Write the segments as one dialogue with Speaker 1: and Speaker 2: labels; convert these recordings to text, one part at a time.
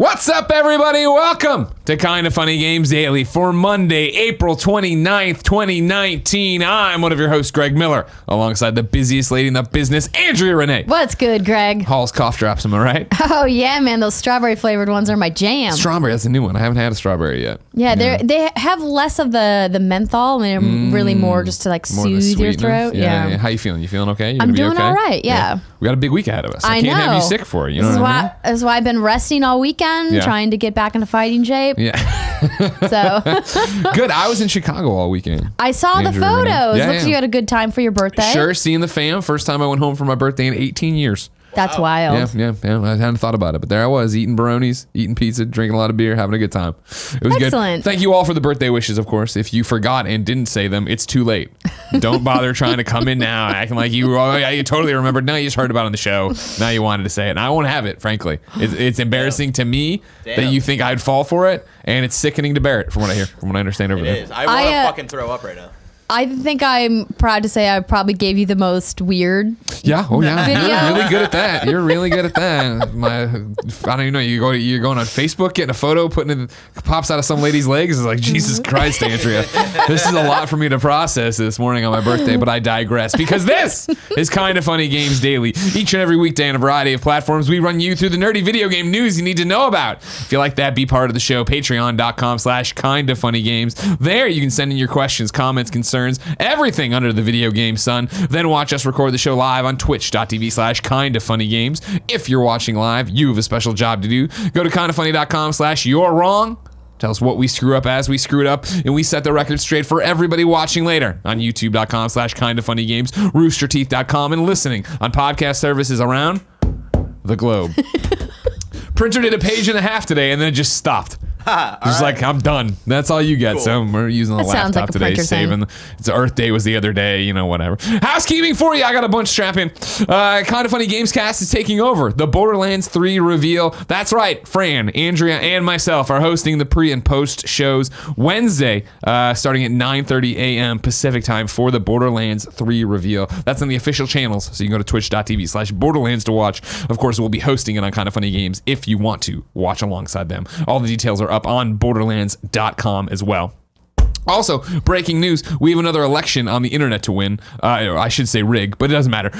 Speaker 1: What's up, everybody? Welcome to Kinda Funny Games Daily for Monday, April 29th, 2019. I'm one of your hosts, Greg Miller, alongside the busiest lady in the business, Andrea Renee.
Speaker 2: What's good, Greg?
Speaker 1: Hall's cough drops, am I right?
Speaker 2: Oh, yeah, man. Those strawberry flavored ones are my jam.
Speaker 1: Strawberry, that's a new one. I haven't had a strawberry yet.
Speaker 2: Yeah, they have less of the menthol, and they're really more just to like
Speaker 1: More
Speaker 2: soothe your throat.
Speaker 1: Yeah. How you feeling? You feeling okay? You
Speaker 2: I'm
Speaker 1: gonna be
Speaker 2: doing
Speaker 1: okay?
Speaker 2: all right, yeah.
Speaker 1: We got a big week ahead of us. I
Speaker 2: I
Speaker 1: can't have
Speaker 2: know.
Speaker 1: you sick for it. You know
Speaker 2: This is
Speaker 1: what I mean?
Speaker 2: why, that's why I've been resting all weekend, trying to get back into fighting shape.
Speaker 1: Yeah.
Speaker 2: So
Speaker 1: Good. I was in Chicago all weekend.
Speaker 2: I saw the
Speaker 1: Andrew,
Speaker 2: photos.
Speaker 1: yeah,
Speaker 2: Looks
Speaker 1: yeah.
Speaker 2: like you had a good time for your birthday.
Speaker 1: Sure, seeing the fam. First time I went home for my birthday in 18 years.
Speaker 2: That's wild.
Speaker 1: Yeah. I hadn't thought about it, but there I was, eating Baronis, eating pizza, drinking a lot of beer, having a good time. It was
Speaker 2: Excellent.
Speaker 1: good. Thank you all for the birthday wishes, of course. If you forgot and didn't say them, it's too late. Don't bother trying to come in now acting like you totally remembered. No, you just heard about it on the show. Now you wanted to say it. And I won't have it, frankly. It's embarrassing to me that you think I'd fall for it, and it's sickening to bear it, from what I hear, from what I understand over there.
Speaker 3: It is. I want to fucking throw up right now.
Speaker 2: I think I'm proud to say I probably gave you the most weird.
Speaker 1: Yeah. Oh, yeah.
Speaker 2: Video.
Speaker 1: You're really good at that. You're really good at that. I don't even know. You're going on Facebook, getting a photo, putting it pops out of some lady's legs. It's like, Jesus Christ, Andrea. This is a lot for me to process this morning on my birthday, but I digress because this is Kinda Funny Games Daily. Each and every weekday on a variety of platforms, we run you through the nerdy video game news you need to know about. If you like that, be part of the show. Patreon.com/kindafunnygames. There you can send in your questions, comments, concerns, everything under the video game sun. Then watch us record the show live on twitch.tv/kindafunnygames. If you're watching live, you have a special job to do. Go to kindafunny.com/you're wrong. Tell us what we screw up as we screwed up, and we set the record straight for everybody watching later on youtube.com/kindafunnygames, roosterteeth.com, and listening on podcast services around the globe. Printer did a page and a half today, and then it just stopped. Just like, I'm done. That's all you get. Cool. So we're using the laptop
Speaker 2: like
Speaker 1: today, saving. It's Earth Day was the other day, whatever. Housekeeping for you. I got a bunch strapped in. Kinda Funny Gamescast is taking over. The Borderlands 3 reveal. That's right. Fran, Andrea, and myself are hosting the pre and post shows Wednesday, starting at 9:30 a.m. Pacific time for the Borderlands 3 reveal. That's on the official channels, so you can go to twitch.tv/Borderlands to watch. Of course, we'll be hosting it on Kinda Funny Games if you want to watch alongside them. All the details are up on Borderlands.com as well. Also, breaking news, we have another election on the internet to win. I should say rig, but it doesn't matter.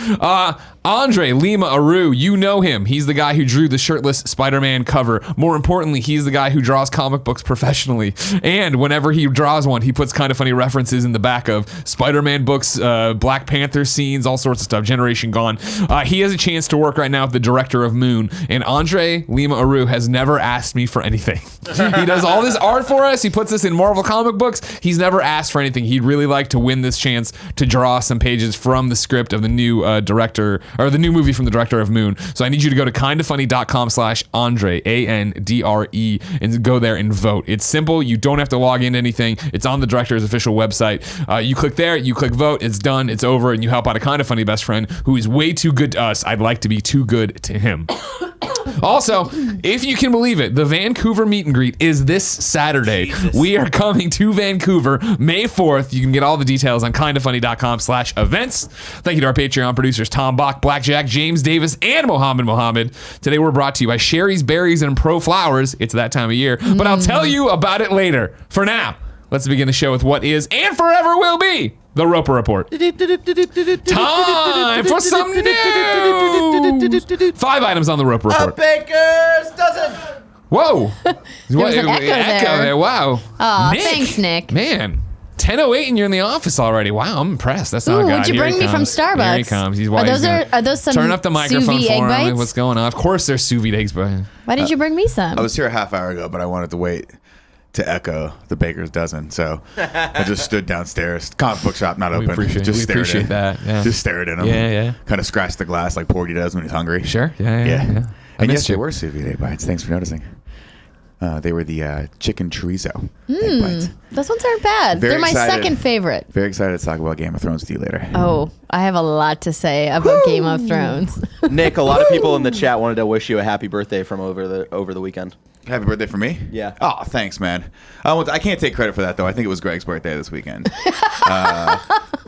Speaker 1: Lima Aroo, you know him. He's the guy who drew the Shirtless Spider-Man cover. More importantly, he's the guy who draws comic books professionally. And whenever he draws one, he puts Kinda Funny references in the back of Spider-Man books, Black Panther scenes, all sorts of stuff. Generation Gone. He has a chance to work right now with the director of Moon. And Lima Aroo has never asked me for anything. He does all this art for us. He puts us in Marvel comic books. He's never asked for anything. He'd really like to win this chance to draw some pages from the script of the new director, or the new movie from the director of Moon. So I need you to go to kindafunny.com/Andre, ANDRE, and go there and vote. It's simple. You don't have to log into anything. It's on the director's official website. You click there, you click vote, it's done, it's over, and you help out a Kinda Funny best friend who is way too good to us. I'd like to be too good to him. Also, if you can believe it, the Vancouver meet and greet is this Saturday. Jesus. We are coming to Vancouver May 4th. You can get all the details on kindafunny.com/events. Thank you to our Patreon producers, Tom Bach, Blackjack, James Davis, and Mohammed. Today we're brought to you by Sherries Berries and ProFlowers. It's that time of year, but I'll tell you about it later. For now, let's begin the show with what is and forever will be the Roper Report. Time for some news. 5 items on the Roper Report.
Speaker 3: A baker's dozen.
Speaker 1: Whoa.
Speaker 2: There was an echo there.
Speaker 1: Wow.
Speaker 2: Aw, thanks, Nick.
Speaker 1: Man. 10:08 and you're in the office already. Wow, I'm impressed. That's not a guy.
Speaker 2: What'd you
Speaker 1: Here
Speaker 2: bring
Speaker 1: he
Speaker 2: me from
Speaker 1: comes.
Speaker 2: Starbucks?
Speaker 1: Here he comes.
Speaker 2: Are those some
Speaker 1: turn up the microphone
Speaker 2: sous vide
Speaker 1: for
Speaker 2: egg
Speaker 1: him.
Speaker 2: bites?
Speaker 1: What's going on? Of course there's sous vide eggs, but
Speaker 2: Why did you bring me some?
Speaker 4: I was here a half hour ago, but I wanted to wait to echo the baker's dozen. So I just stood downstairs. Comic book shop not open.
Speaker 1: appreciate that. Yeah.
Speaker 4: Just stared at him.
Speaker 1: Yeah.
Speaker 4: Kind of scratched the glass like Porgy does when he's hungry.
Speaker 1: Sure. Yeah.
Speaker 4: And yes, they were sous vide egg bites. Thanks for noticing. They were the chicken chorizo egg bites.
Speaker 2: Those ones aren't bad. They're my second favorite.
Speaker 4: Very excited to talk about Game of Thrones with you later.
Speaker 2: Oh, I have a lot to say about Game of Thrones.
Speaker 3: Nick, a lot of people in the chat wanted to wish you a happy birthday from over the weekend.
Speaker 4: Happy birthday for me?
Speaker 3: Yeah.
Speaker 4: Oh, thanks, man. I can't take credit for that, though. I think it was Greg's birthday this weekend.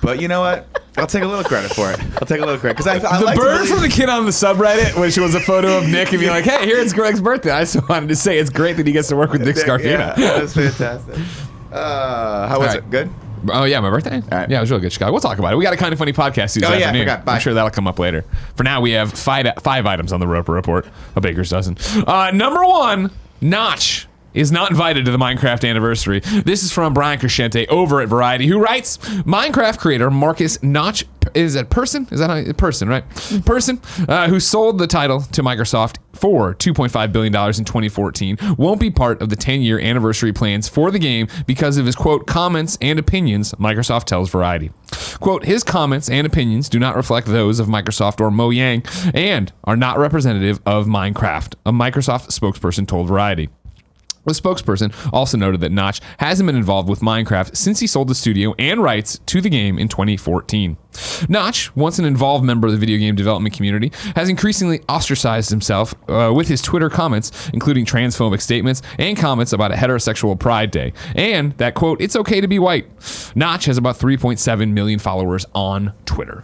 Speaker 4: But you know what? I'll take a little credit for it. I'll take a little credit because I
Speaker 1: The
Speaker 4: like
Speaker 1: bird from the kid on the subreddit, which was a photo of Nick, and be like, "Hey, here's Greg's birthday." I just wanted to say it's great that he gets to work with Nick Scarpino.
Speaker 4: Yeah, that's fantastic. How was it? Good.
Speaker 1: Oh yeah, my birthday.
Speaker 4: Right.
Speaker 1: Yeah, it was really good, Chicago. We'll talk about it. We got a kind of funny podcast this afternoon.
Speaker 4: I forgot. Bye.
Speaker 1: I'm sure that'll come up later. For now, we have five items on the Roper Report. A baker's dozen. Number one, Notch is not invited to the Minecraft anniversary. This is from Brian Crescente over at Variety, who writes, Minecraft creator Marcus Notch, is that Person? Is that a person, right? Person, who sold the title to Microsoft for $2.5 billion in 2014, won't be part of the 10-year anniversary plans for the game because of his, quote, comments and opinions, Microsoft tells Variety. Quote, his comments and opinions do not reflect those of Microsoft or Mojang and are not representative of Minecraft, a Microsoft spokesperson told Variety. The spokesperson also noted that Notch hasn't been involved with Minecraft since he sold the studio and rights to the game in 2014. Notch, once an involved member of the video game development community, has increasingly ostracized himself with his Twitter comments, including transphobic statements and comments about a heterosexual Pride Day, and that, quote, it's okay to be white. Notch has about 3.7 million followers on Twitter.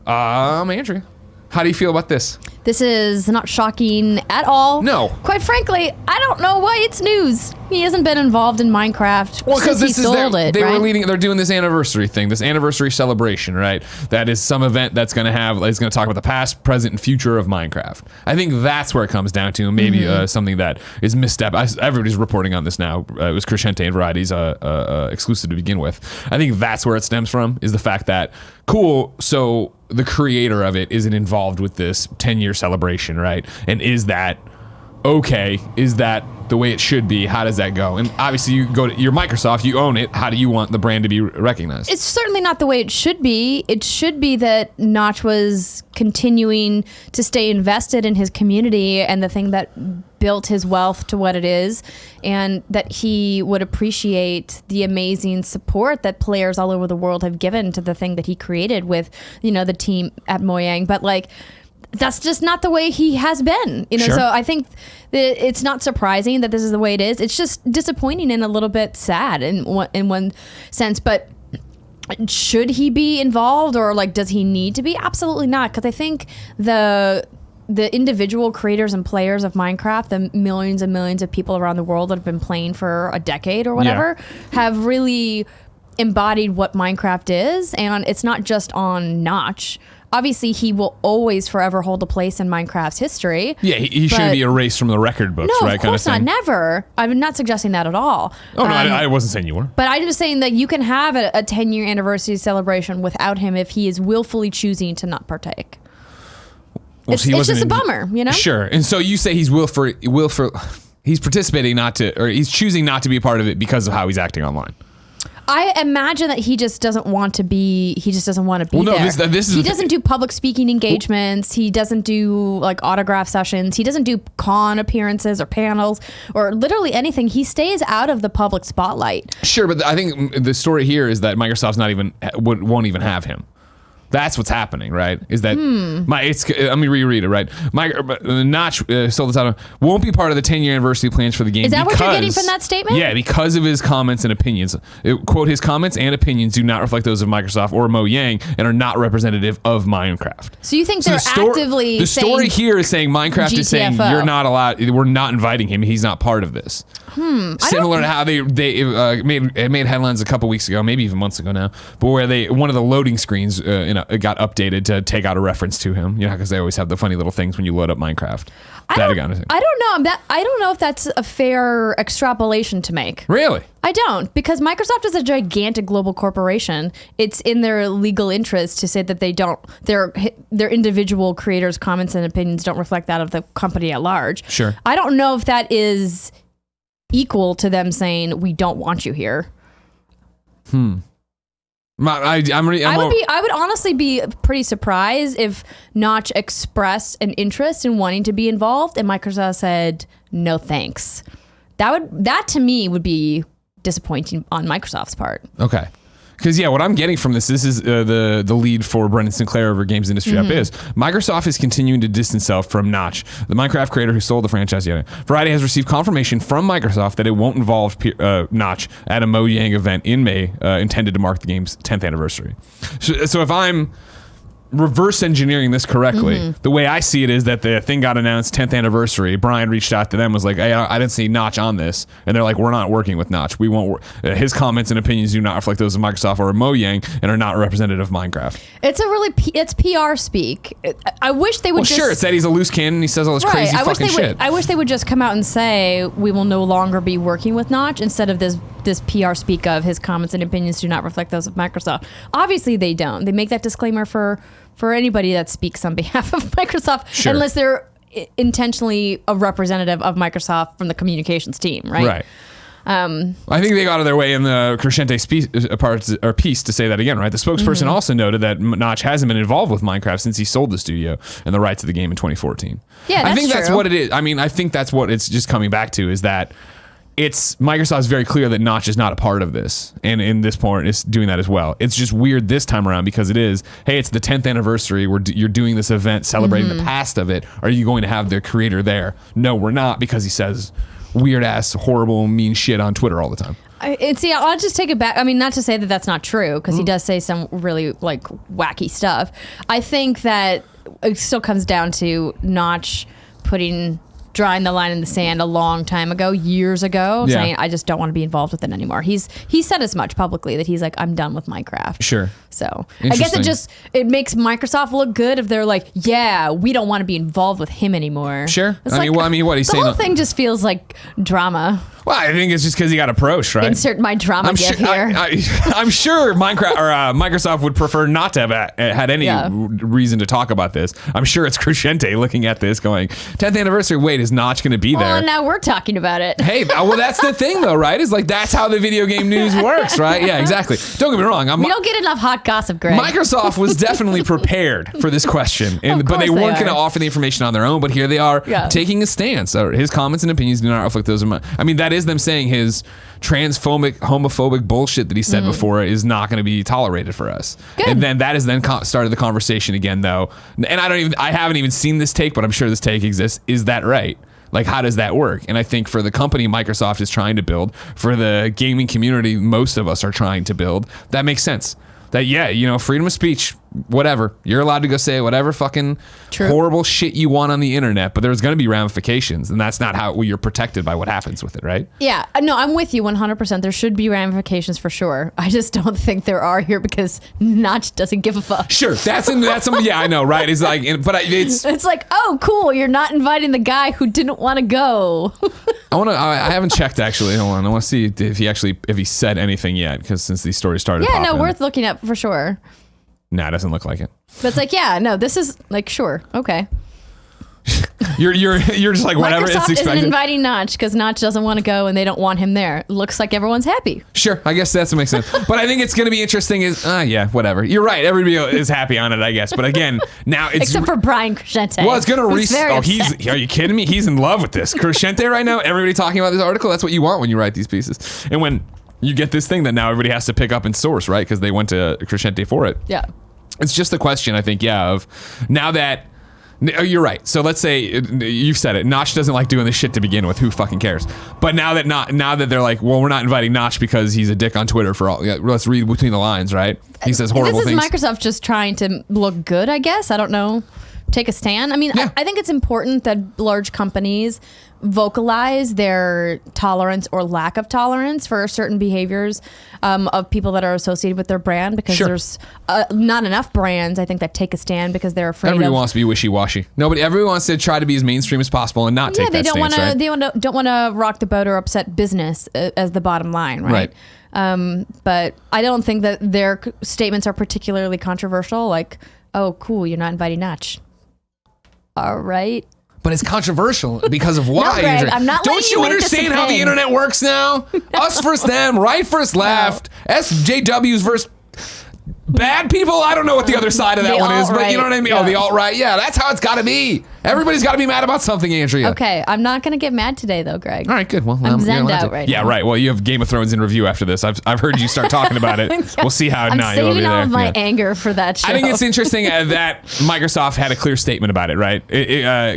Speaker 1: Andrea, how do you feel about this?
Speaker 2: This is not shocking at all.
Speaker 1: No.
Speaker 2: Quite frankly, I don't know why it's news. He hasn't been involved in Minecraft since he sold it.
Speaker 1: They're doing this anniversary thing, this anniversary celebration, right? That is some event that's going to talk about the past, present, and future of Minecraft. I think that's where it comes down to, and maybe something that is misstep. Everybody's reporting on this now. It was Crescente and Variety's exclusive to begin with. I think that's where it stems from, is the fact that, cool, so the creator of it isn't involved with this 10-year celebration, right? And is that okay? Is that the way it should be? How does that go? And obviously you go to your Microsoft, you own it. How do you want the brand to be recognized?
Speaker 2: It's certainly not the way it should be. It should be that Notch was continuing to stay invested in his community and the thing that built his wealth to what it is, and that he would appreciate the amazing support that players all over the world have given to the thing that he created with, the team at Mojang. But that's just not the way he has been,
Speaker 1: Sure.
Speaker 2: So I think that it's not surprising that this is the way it is. It's just disappointing and a little bit sad in one sense. But should he be involved, or does he need to be? Absolutely not, because I think the individual creators and players of Minecraft, the millions and millions of people around the world that have been playing for a decade or whatever, have really embodied what Minecraft is, and it's not just on Notch. Obviously, he will always forever hold a place in Minecraft's history.
Speaker 1: Yeah, he shouldn't be erased from the record books,
Speaker 2: no,
Speaker 1: right?
Speaker 2: Of course not. Never. I'm not suggesting that at all.
Speaker 1: Oh, no, I wasn't saying you were.
Speaker 2: But I'm just saying that you can have a 10-year anniversary celebration without him if he is willfully choosing to not partake.
Speaker 1: Well,
Speaker 2: it's just a bummer,
Speaker 1: Sure. And so you say he's he's participating he's choosing not to be a part of it because of how he's acting online.
Speaker 2: I imagine that he just doesn't want to be. He just doesn't want to be there. He doesn't do public speaking engagements. He doesn't do autograph sessions. He doesn't do con appearances or panels or literally anything. He stays out of the public spotlight.
Speaker 1: Sure, but I think the story here is that Microsoft's won't even have him. That's what's happening, right? Is that let me reread it, right? Notch sold the title, won't be part of the 10-year anniversary plans for the game.
Speaker 2: Is that what you're getting from that statement?
Speaker 1: Yeah, because of his comments and opinions. Quote, his comments and opinions do not reflect those of Microsoft or Mojang and are not representative of Minecraft.
Speaker 2: So you think they're actively
Speaker 1: the story here is saying Minecraft
Speaker 2: GTFO.
Speaker 1: is saying you're not allowed, we're not inviting him, he's not part of this. Similar to how they made headlines a couple weeks ago, maybe even months ago now, but where one of the loading screens it got updated to take out a reference to him, because they always have the funny little things when you load up Minecraft.
Speaker 2: I don't know if that's a fair extrapolation to make.
Speaker 1: Really?
Speaker 2: I don't, because Microsoft is a gigantic global corporation. It's in their legal interest to say that their individual creators' comments and opinions don't reflect that of the company at large.
Speaker 1: Sure.
Speaker 2: I don't know if that is equal to them saying we don't want you here. I would honestly be pretty surprised if Notch expressed an interest in wanting to be involved and Microsoft said no thanks. That to me would be disappointing on Microsoft's part.
Speaker 1: Okay. Because what I'm getting from this is the lead for Brendan Sinclair over Games Industry Up is Microsoft is continuing to distance itself from Notch, the Minecraft creator who sold the franchise. Variety has received confirmation from Microsoft that it won't involve Notch at a Mojang event in May intended to mark the game's 10th anniversary. So if I'm reverse engineering this correctly, the way I see it is that the thing got announced 10th anniversary. Brian reached out to them, was like, hey, I didn't see Notch on this, and they're like, we're not working with Notch. We won't his comments and opinions do not reflect those of Microsoft or Mojang and are not representative of Minecraft.
Speaker 2: It's it's PR speak. I wish they would
Speaker 1: it said he's a loose cannon. He says all this crazy fucking shit.
Speaker 2: I wish they would just come out and say we will no longer be working with Notch instead of this PR speak of his comments and opinions do not reflect those of Microsoft. Obviously they don't. They make that disclaimer for anybody that speaks on behalf of Microsoft, unless they're intentionally a representative of Microsoft from the communications team, right?
Speaker 1: Right. I think they got out of their way in the Crescente piece to say that again, right? The spokesperson also noted that Notch hasn't been involved with Minecraft since he sold the studio and the rights to the game in 2014.
Speaker 2: Yeah,
Speaker 1: I think that's what it is. I mean, I think that's what it's just coming back to, is that Microsoft's very clear that Notch is not a part of this, and in this point, it's doing that as well. It's just weird this time around because it's the 10th anniversary. You're doing this event celebrating the past of it. Are you going to have the creator there? No, we're not, because he says weird ass, horrible, mean shit on Twitter all the time.
Speaker 2: I'll just take it back. I mean, not to say that that's not true, because he does say some really wacky stuff. I think that it still comes down to Notch drawing the line in the sand a long time ago, years ago, saying, I just don't want to be involved with it anymore. He said as much publicly that he's like, I'm done with Minecraft.
Speaker 1: Sure.
Speaker 2: So I guess it makes Microsoft look good if they're like, yeah, we don't want to be involved with him anymore.
Speaker 1: Sure.
Speaker 2: It's
Speaker 1: what he's saying.
Speaker 2: The whole thing just feels like drama.
Speaker 1: Well, I think it's just because he got approached, right?
Speaker 2: Insert my drama gif here.
Speaker 1: I'm sure Microsoft would prefer not to have had any reason to talk about this. I'm sure it's Crescente looking at this going, 10th anniversary, wait, is Notch going to be there?
Speaker 2: Well, now we're talking about it.
Speaker 1: Hey, well, that's the thing, though, right? Is that's how the video game news works, right? Yeah, exactly. Don't get me wrong.
Speaker 2: We don't get enough hot gossip, Greg.
Speaker 1: Microsoft was definitely prepared for this question, but they weren't going to offer the information on their own. But here they are taking a stance. His comments and opinions do not reflect those of mine. I mean, that is them saying his transphobic, homophobic bullshit that he said before is not going to be tolerated for us.
Speaker 2: Good.
Speaker 1: And then that has started the conversation again, though. And I haven't even seen this take, but I'm sure this take exists. Is that right? How does that work? And I think for the company Microsoft is trying to build, for the gaming community most of us are trying to build, that makes sense. That, freedom of speech, whatever. You're allowed to go say whatever fucking horrible shit you want on the internet, but there's going to be ramifications, and that's not how you're protected by what happens with it, right? Yeah.
Speaker 2: No, I'm with you 100%. There should be ramifications for sure. I just don't think there are here because Notch doesn't give a fuck.
Speaker 1: Sure. That's yeah, I know, right? It's
Speaker 2: it's like, oh, cool. You're not inviting the guy who didn't want to go.
Speaker 1: I haven't checked actually. Hold on. I want to see if he said anything yet, because since these stories started popping.
Speaker 2: Yeah, no, worth looking up for sure.
Speaker 1: Nah, it doesn't look like it.
Speaker 2: But it's this is sure, okay.
Speaker 1: You're just like whatever.
Speaker 2: Microsoft isn't inviting Notch because Notch doesn't want to go and they don't want him there. Looks like everyone's happy.
Speaker 1: Sure, I guess that's what makes sense. But I think it's going to be interesting. Whatever. You're right. Everybody is happy on it, I guess. But again, now it's
Speaker 2: except for Brian Crescente.
Speaker 1: Well, it's going to are you kidding me? He's in love with this Crescente right now. Everybody talking about this article. That's what you want when you write these pieces. And when you get this thing that now everybody has to pick up and source, right? Because they went to Crescente for it.
Speaker 2: Yeah. It's
Speaker 1: just the question, I think, of now that. You're right. So let's say you've said it. Notch doesn't like doing this shit to begin with. Who fucking cares? But now that they're like, well, we're not inviting Notch because he's a dick on Twitter for all. Let's read between the lines, right? He says horrible things.
Speaker 2: This is Microsoft just trying to look good, I guess. I don't know. Take a stand. I mean, yeah. I think it's important that large companies vocalize their tolerance or lack of tolerance for certain behaviors of people that are associated with their brand, because there's not enough brands, I think, that take a stand because they're afraid
Speaker 1: Everybody wants to be wishy-washy. Everyone wants to try to be as mainstream as possible and not take that stance, right?
Speaker 2: They don't want to rock the boat or upset business as the bottom line, right? But I don't think that their statements are particularly controversial, like, oh, cool, you're not inviting Notch. All right.
Speaker 1: But it's controversial because of why.
Speaker 2: No, Greg, I'm not.
Speaker 1: Don't you understand how the internet works now? Us versus them, right versus left, SJWs versus bad people. I don't know what the other side of that one is, but you know what I mean? Yeah. Oh, the alt-right. Yeah, that's how it's got to be. Everybody's got to be mad about something, Andrea.
Speaker 2: Okay, I'm not gonna get mad today though, Greg.
Speaker 1: All right, good. Well,
Speaker 2: I'm
Speaker 1: you're
Speaker 2: zenned
Speaker 1: allowed
Speaker 2: out
Speaker 1: to.
Speaker 2: right
Speaker 1: Yeah,
Speaker 2: now.
Speaker 1: right. Well, you have Game of Thrones in review after this. I've heard you start talking about it. We'll see how
Speaker 2: I'm
Speaker 1: now you'll be
Speaker 2: saving
Speaker 1: there.
Speaker 2: all of my
Speaker 1: Yeah.
Speaker 2: anger for that show.
Speaker 1: I think it's interesting that Microsoft had a clear statement about it, right?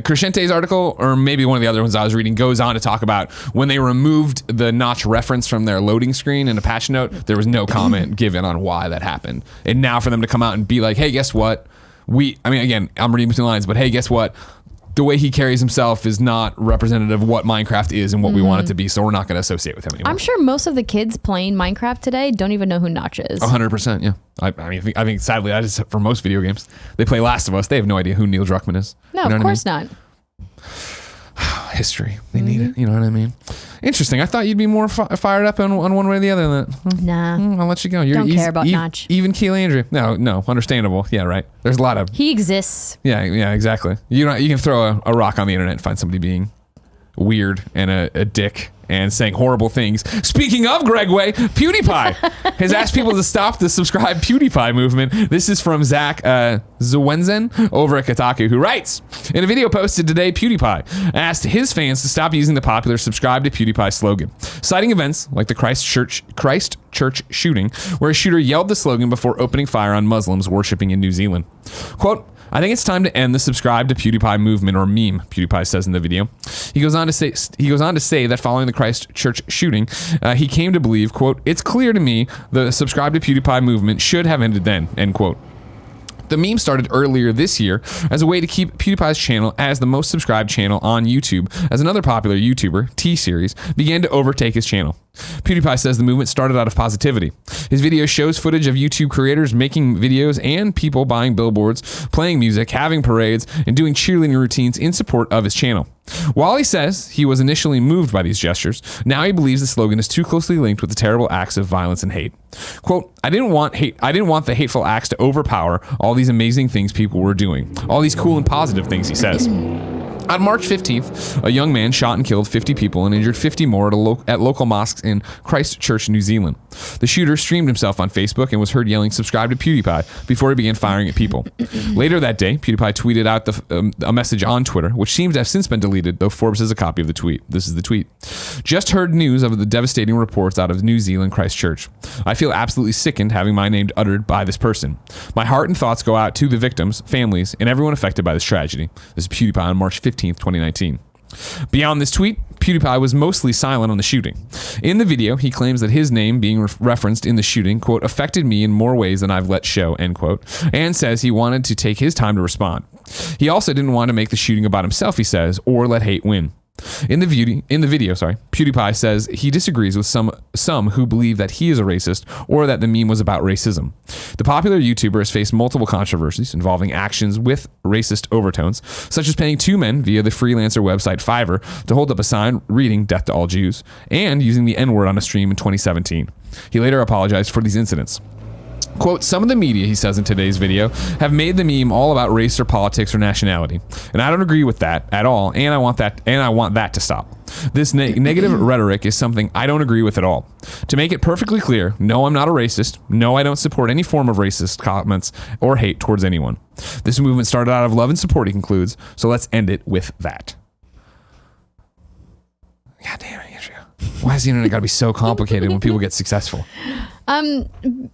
Speaker 1: Crescente's article, or maybe one of the other ones I was reading, goes on to talk about when they removed the notch reference from their loading screen in a patch note, there was no comment given on why that happened. And now for them to come out and be like, hey, guess what? Again, I'm reading between the lines, but hey, guess what? The way he carries himself is not representative of what Minecraft is and what we want it to be, so we're not going to associate with him anymore.
Speaker 2: I'm sure most of the kids playing Minecraft today don't even know who Notch is.
Speaker 1: 100%, yeah. I think sadly, that is for most video games. They play Last of Us. They have no idea who Neil Druckmann is.
Speaker 2: No,
Speaker 1: You know
Speaker 2: of
Speaker 1: what I
Speaker 2: course
Speaker 1: mean?
Speaker 2: not.
Speaker 1: History. They need it. You know what I mean? Interesting. I thought you'd be more fired up on one way or the other than that.
Speaker 2: Nah.
Speaker 1: I'll let you go. You're
Speaker 2: Don't care about Notch.
Speaker 1: Even Keel Andrew. No, understandable. Yeah, right. There's a lot of.
Speaker 2: He exists.
Speaker 1: Yeah, exactly. You can throw a rock on the internet and find somebody being weird and a dick and saying horrible things. Speaking of Greg Way, PewDiePie has asked people to stop the subscribe PewDiePie movement. This is from Zach Zwenzen over at Kotaku, who writes, in a video posted today, PewDiePie asked his fans to stop using the popular subscribe to PewDiePie slogan, citing events like the Christchurch shooting, where a shooter yelled the slogan before opening fire on Muslims worshipping in New Zealand. Quote, I think it's time to end the subscribe to PewDiePie movement, or meme, PewDiePie says in the video. He goes on to say that following the Christchurch shooting, he came to believe, quote, it's clear to me the subscribe to PewDiePie movement should have ended then, end quote. The meme started earlier this year as a way to keep PewDiePie's channel as the most subscribed channel on YouTube, as another popular YouTuber, T-Series, began to overtake his channel. PewDiePie says the movement started out of positivity. His video shows footage of YouTube creators making videos and people buying billboards, playing music, having parades, and doing cheerleading routines in support of his channel. While he says he was initially moved by these gestures, now he believes the slogan is too closely linked with the terrible acts of violence and hate. Quote, I didn't want the hateful acts to overpower all these amazing things people were doing. All these cool and positive things, he says. On March 15th, a young man shot and killed 50 people and injured 50 more at local mosques in Christchurch, New Zealand. The shooter streamed himself on Facebook and was heard yelling, subscribe to PewDiePie, before he began firing at people. Later that day, PewDiePie tweeted out a message on Twitter, which seems to have since been deleted, though Forbes has a copy of the tweet. This is the tweet. Just heard news of the devastating reports out of New Zealand, Christchurch. I feel absolutely sickened having my name uttered by this person. My heart and thoughts go out to the victims, families, and everyone affected by this tragedy. This is PewDiePie on March 15th, 2019. Beyond this tweet, PewDiePie was mostly silent on the shooting. In the video, he claims that his name being referenced in the shooting, quote, affected me in more ways than I've let show, end quote, and says he wanted to take his time to respond. He also didn't want to make the shooting about himself, he says, or let hate win. In the video, PewDiePie says he disagrees with some who believe that he is a racist or that the meme was about racism. The popular YouTuber has faced multiple controversies involving actions with racist overtones, such as paying two men via the freelancer website Fiverr to hold up a sign reading "Death to all Jews" and using the N-word on a stream in 2017. He later apologized for these incidents. Quote, some of the media, he says in today's video, have made the meme all about race or politics or nationality. And I don't agree with that at all, and I want that to stop. This negative rhetoric is something I don't agree with at all. To make it perfectly clear, no, I'm not a racist. No, I don't support any form of racist comments or hate towards anyone. This movement started out of love and support, he concludes, so let's end it with that. God damn it, Andrea. Why is the internet gotta be so complicated when people get successful?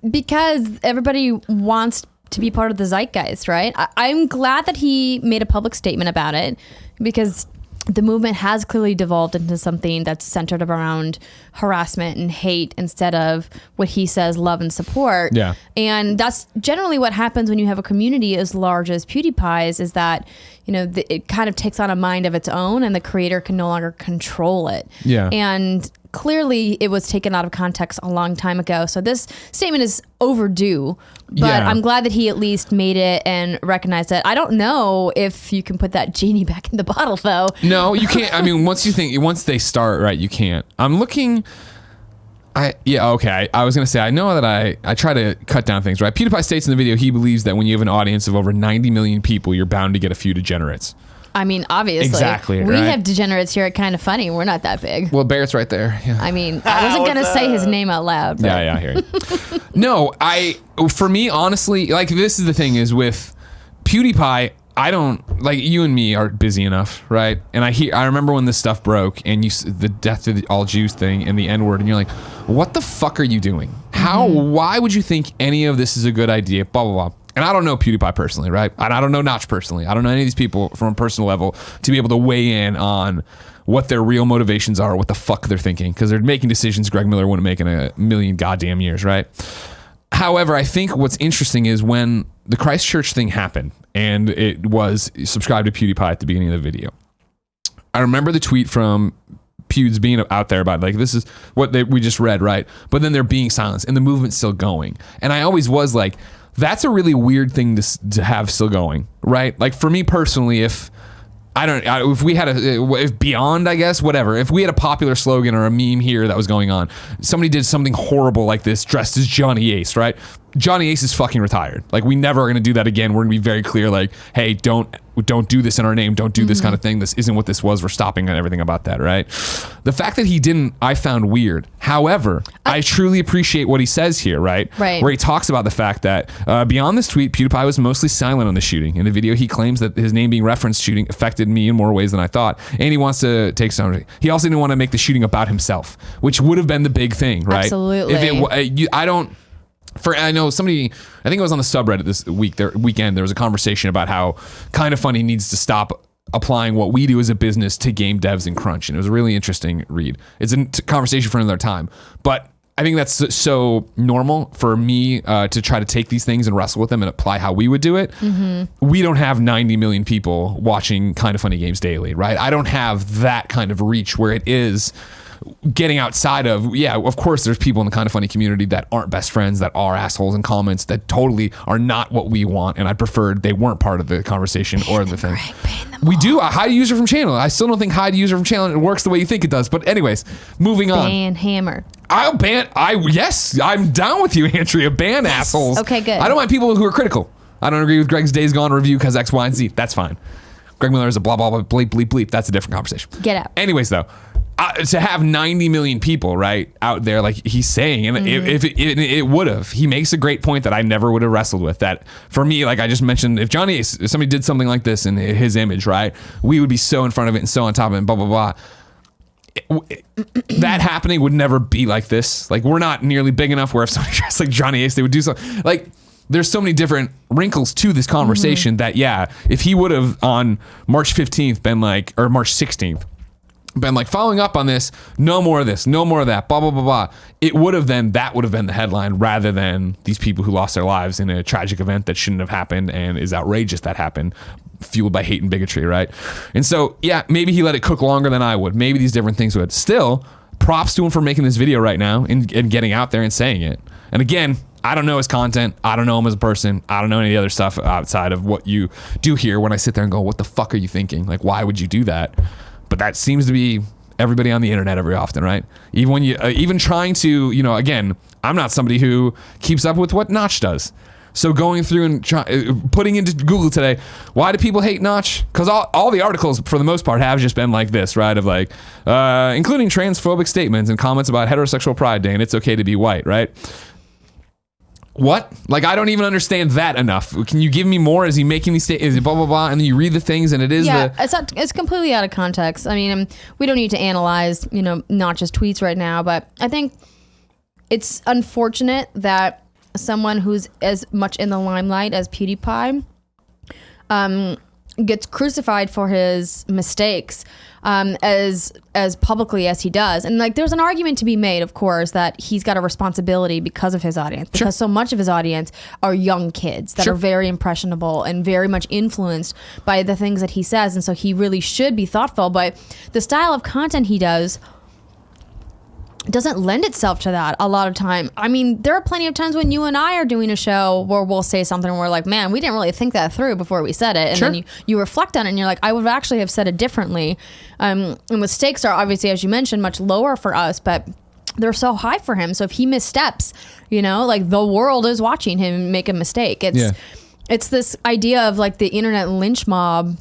Speaker 2: Because everybody wants to be part of the zeitgeist, right? I'm glad that he made a public statement about it, because the movement has clearly devolved into something that's centered around harassment and hate instead of what he says, love and support.
Speaker 1: Yeah.
Speaker 2: And that's generally what happens when you have a community as large as PewDiePie's, is that, you know, it kind of takes on a mind of its own and the creator can no longer control it.
Speaker 1: Yeah.
Speaker 2: And clearly it was taken out of context a long time ago. So this statement is overdue, but
Speaker 1: Yeah.
Speaker 2: I'm glad that he at least made it and recognized it. I don't know if you can put that genie back in the bottle though.
Speaker 1: No, you can't. I mean, once they start, right, you can't. I'm looking. I was going to say, I know that I try to cut down things, right? PewDiePie states in the video he believes that when you have an audience of over 90 million people, you're bound to get a few degenerates.
Speaker 2: I mean, obviously.
Speaker 1: Exactly,
Speaker 2: We
Speaker 1: right?
Speaker 2: have degenerates here at Kind of Funny. We're not that big.
Speaker 1: Well, Barrett's right there. Yeah.
Speaker 2: I mean, I wasn't going to say his name out loud. But.
Speaker 1: Yeah, I hear you. No, for me, honestly, like, this is the thing is with PewDiePie, I don't like you and me are busy enough, right? And I remember when this stuff broke and the death of the all Jews thing and the N-word, and you're like, what the fuck are you doing? Why would you think any of this is a good idea? Blah, blah, blah. And I don't know PewDiePie personally, right? And I don't know Notch personally. I don't know any of these people from a personal level to be able to weigh in on what their real motivations are, what the fuck they're thinking, because they're making decisions Greg Miller wouldn't make in a million goddamn years, right? However, I think what's interesting is when the Christchurch thing happened and it was subscribe to PewDiePie at the beginning of the video. I remember the tweet from Pewds being out there about like, this is what we just read, right? But then they're being silenced and the movement's still going. And I always was like, that's a really weird thing to have still going, right? Like for me personally, if we had if Beyond, I guess, whatever, if we had a popular slogan or a meme here that was going on, somebody did something horrible like this dressed as Johnny Ace, right? Johnny Ace is fucking retired. Like we never are going to do that again. We're going to be very clear, like, hey, don't do this in our name. Don't do this kind of thing. This isn't what this was. We're stopping and everything about that, right? The fact that he didn't, I found weird. However, I truly appreciate what he says here, right?
Speaker 2: Right.
Speaker 1: Where he talks about the fact that beyond this tweet, PewDiePie was mostly silent on the shooting. In the video, he claims that his name being referenced shooting affected me in more ways than I thought. And he wants to take some. He also didn't want to make the shooting about himself, which would have been the big thing, right?
Speaker 2: Absolutely.
Speaker 1: I know somebody, I think it was on the subreddit this weekend, there was a conversation about how Kind of Funny needs to stop applying what we do as a business to game devs and crunch. And it was a really interesting read. It's a conversation for another time. But I think that's so normal for me to try to take these things and wrestle with them and apply how we would do it. We don't have 90 million people watching Kind of Funny games daily, right? I don't have that kind of reach where it is getting outside of, of course there's people in the Kind of Funny community that aren't best friends, that are assholes in comments, that totally are not what we want, and I preferred they weren't part of the conversation or the thing. We do hide user from channel. I still don't think hide user from channel it works the way you think it does. But anyways, moving on.
Speaker 2: Ban hammer.
Speaker 1: Yes, I'm down with you, Andrea. Ban assholes.
Speaker 2: Okay, good.
Speaker 1: I don't mind people who are critical. I don't agree with Greg's Days Gone review because X, Y, and Z. That's fine. Greg Miller is a blah, blah, blah, bleep, bleep, bleep. That's a different conversation.
Speaker 2: Get out.
Speaker 1: Anyways, though, to have 90 million people right out there, like he's saying, and if it would have, he makes a great point that I never would have wrestled with. That for me, like I just mentioned, if somebody did something like this in his image, right, we would be so in front of it and so on top of it and blah, blah, blah. That happening would never be like this. Like we're not nearly big enough where if somebody dressed like Johnny Ace, they would do something like. There's so many different wrinkles to this conversation that, if he would have on March 15th been like, or March 16th, been like following up on this, no more of this, no more of that, blah, blah, blah, blah. That would have been the headline rather than these people who lost their lives in a tragic event that shouldn't have happened and is outrageous that happened, fueled by hate and bigotry, right? And so, maybe he let it cook longer than I would. Maybe these different things would. Still, props to him for making this video right now and getting out there and saying it. And again, I don't know his content. I don't know him as a person. I don't know any other stuff outside of what you do here when I sit there and go, what the fuck are you thinking? Like, why would you do that? But that seems to be everybody on the internet every often, right? Even when you, even trying to, again, I'm not somebody who keeps up with what Notch does. So going through and putting into Google today, why do people hate Notch? Because all the articles, for the most part, have just been like this, right? Of like, including transphobic statements and comments about heterosexual pride day and it's okay to be white, right? What? Like, I don't even understand that enough. Can you give me more? Is he making these statements? Is it blah, blah, blah? And then you read the things and it is
Speaker 2: it's completely out of context. I mean, we don't need to analyze, not just tweets right now, but I think it's unfortunate that someone who's as much in the limelight as PewDiePie gets crucified for his mistakes as publicly as he does. And like there's an argument to be made, of course, that he's got a responsibility because of his audience, because so much of his audience are young kids that are very impressionable and very much influenced by the things that he says. And so he really should be thoughtful, but the style of content he doesn't lend itself to that a lot of time. I mean, there are plenty of times when you and I are doing a show where we'll say something and we're like, man, we didn't really think that through before we said it. And then you reflect on it and you're like, I would actually have said it differently. And the stakes are obviously, as you mentioned, much lower for us, but they're so high for him. So if he missteps, like the world is watching him make a mistake. It's this idea of like the internet lynch mob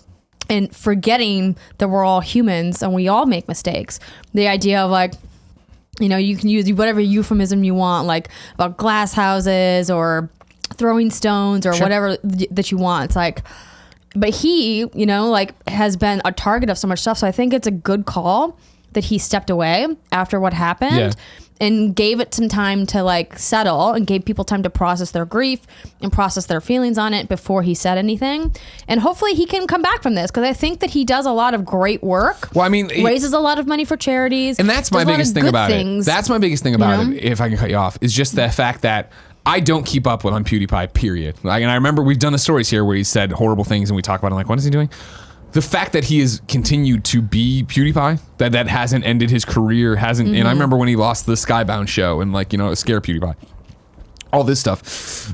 Speaker 2: and forgetting that we're all humans and we all make mistakes. The idea of like, you can use whatever euphemism you want, like about glass houses or throwing stones or whatever that you want. It's like, But he, like has been a target of so much stuff. So I think it's a good call that he stepped away after what happened.
Speaker 1: Yeah.
Speaker 2: And gave it some time to like settle and gave people time to process their grief and process their feelings on it before he said anything. And hopefully he can come back from this, because I think that he does a lot of great work.
Speaker 1: Well, I mean,
Speaker 2: raises a lot of money for charities.
Speaker 1: And that's my biggest thing about it. That's my biggest thing about it, if I can cut you off, is just the fact that I don't keep up with on PewDiePie, period. Like, and I remember we've done the stories here where he said horrible things and we talk about it like, what is he doing? The fact that he has continued to be PewDiePie, that hasn't ended his career, hasn't. And I remember when he lost the Skybound show and like, scare PewDiePie, all this stuff.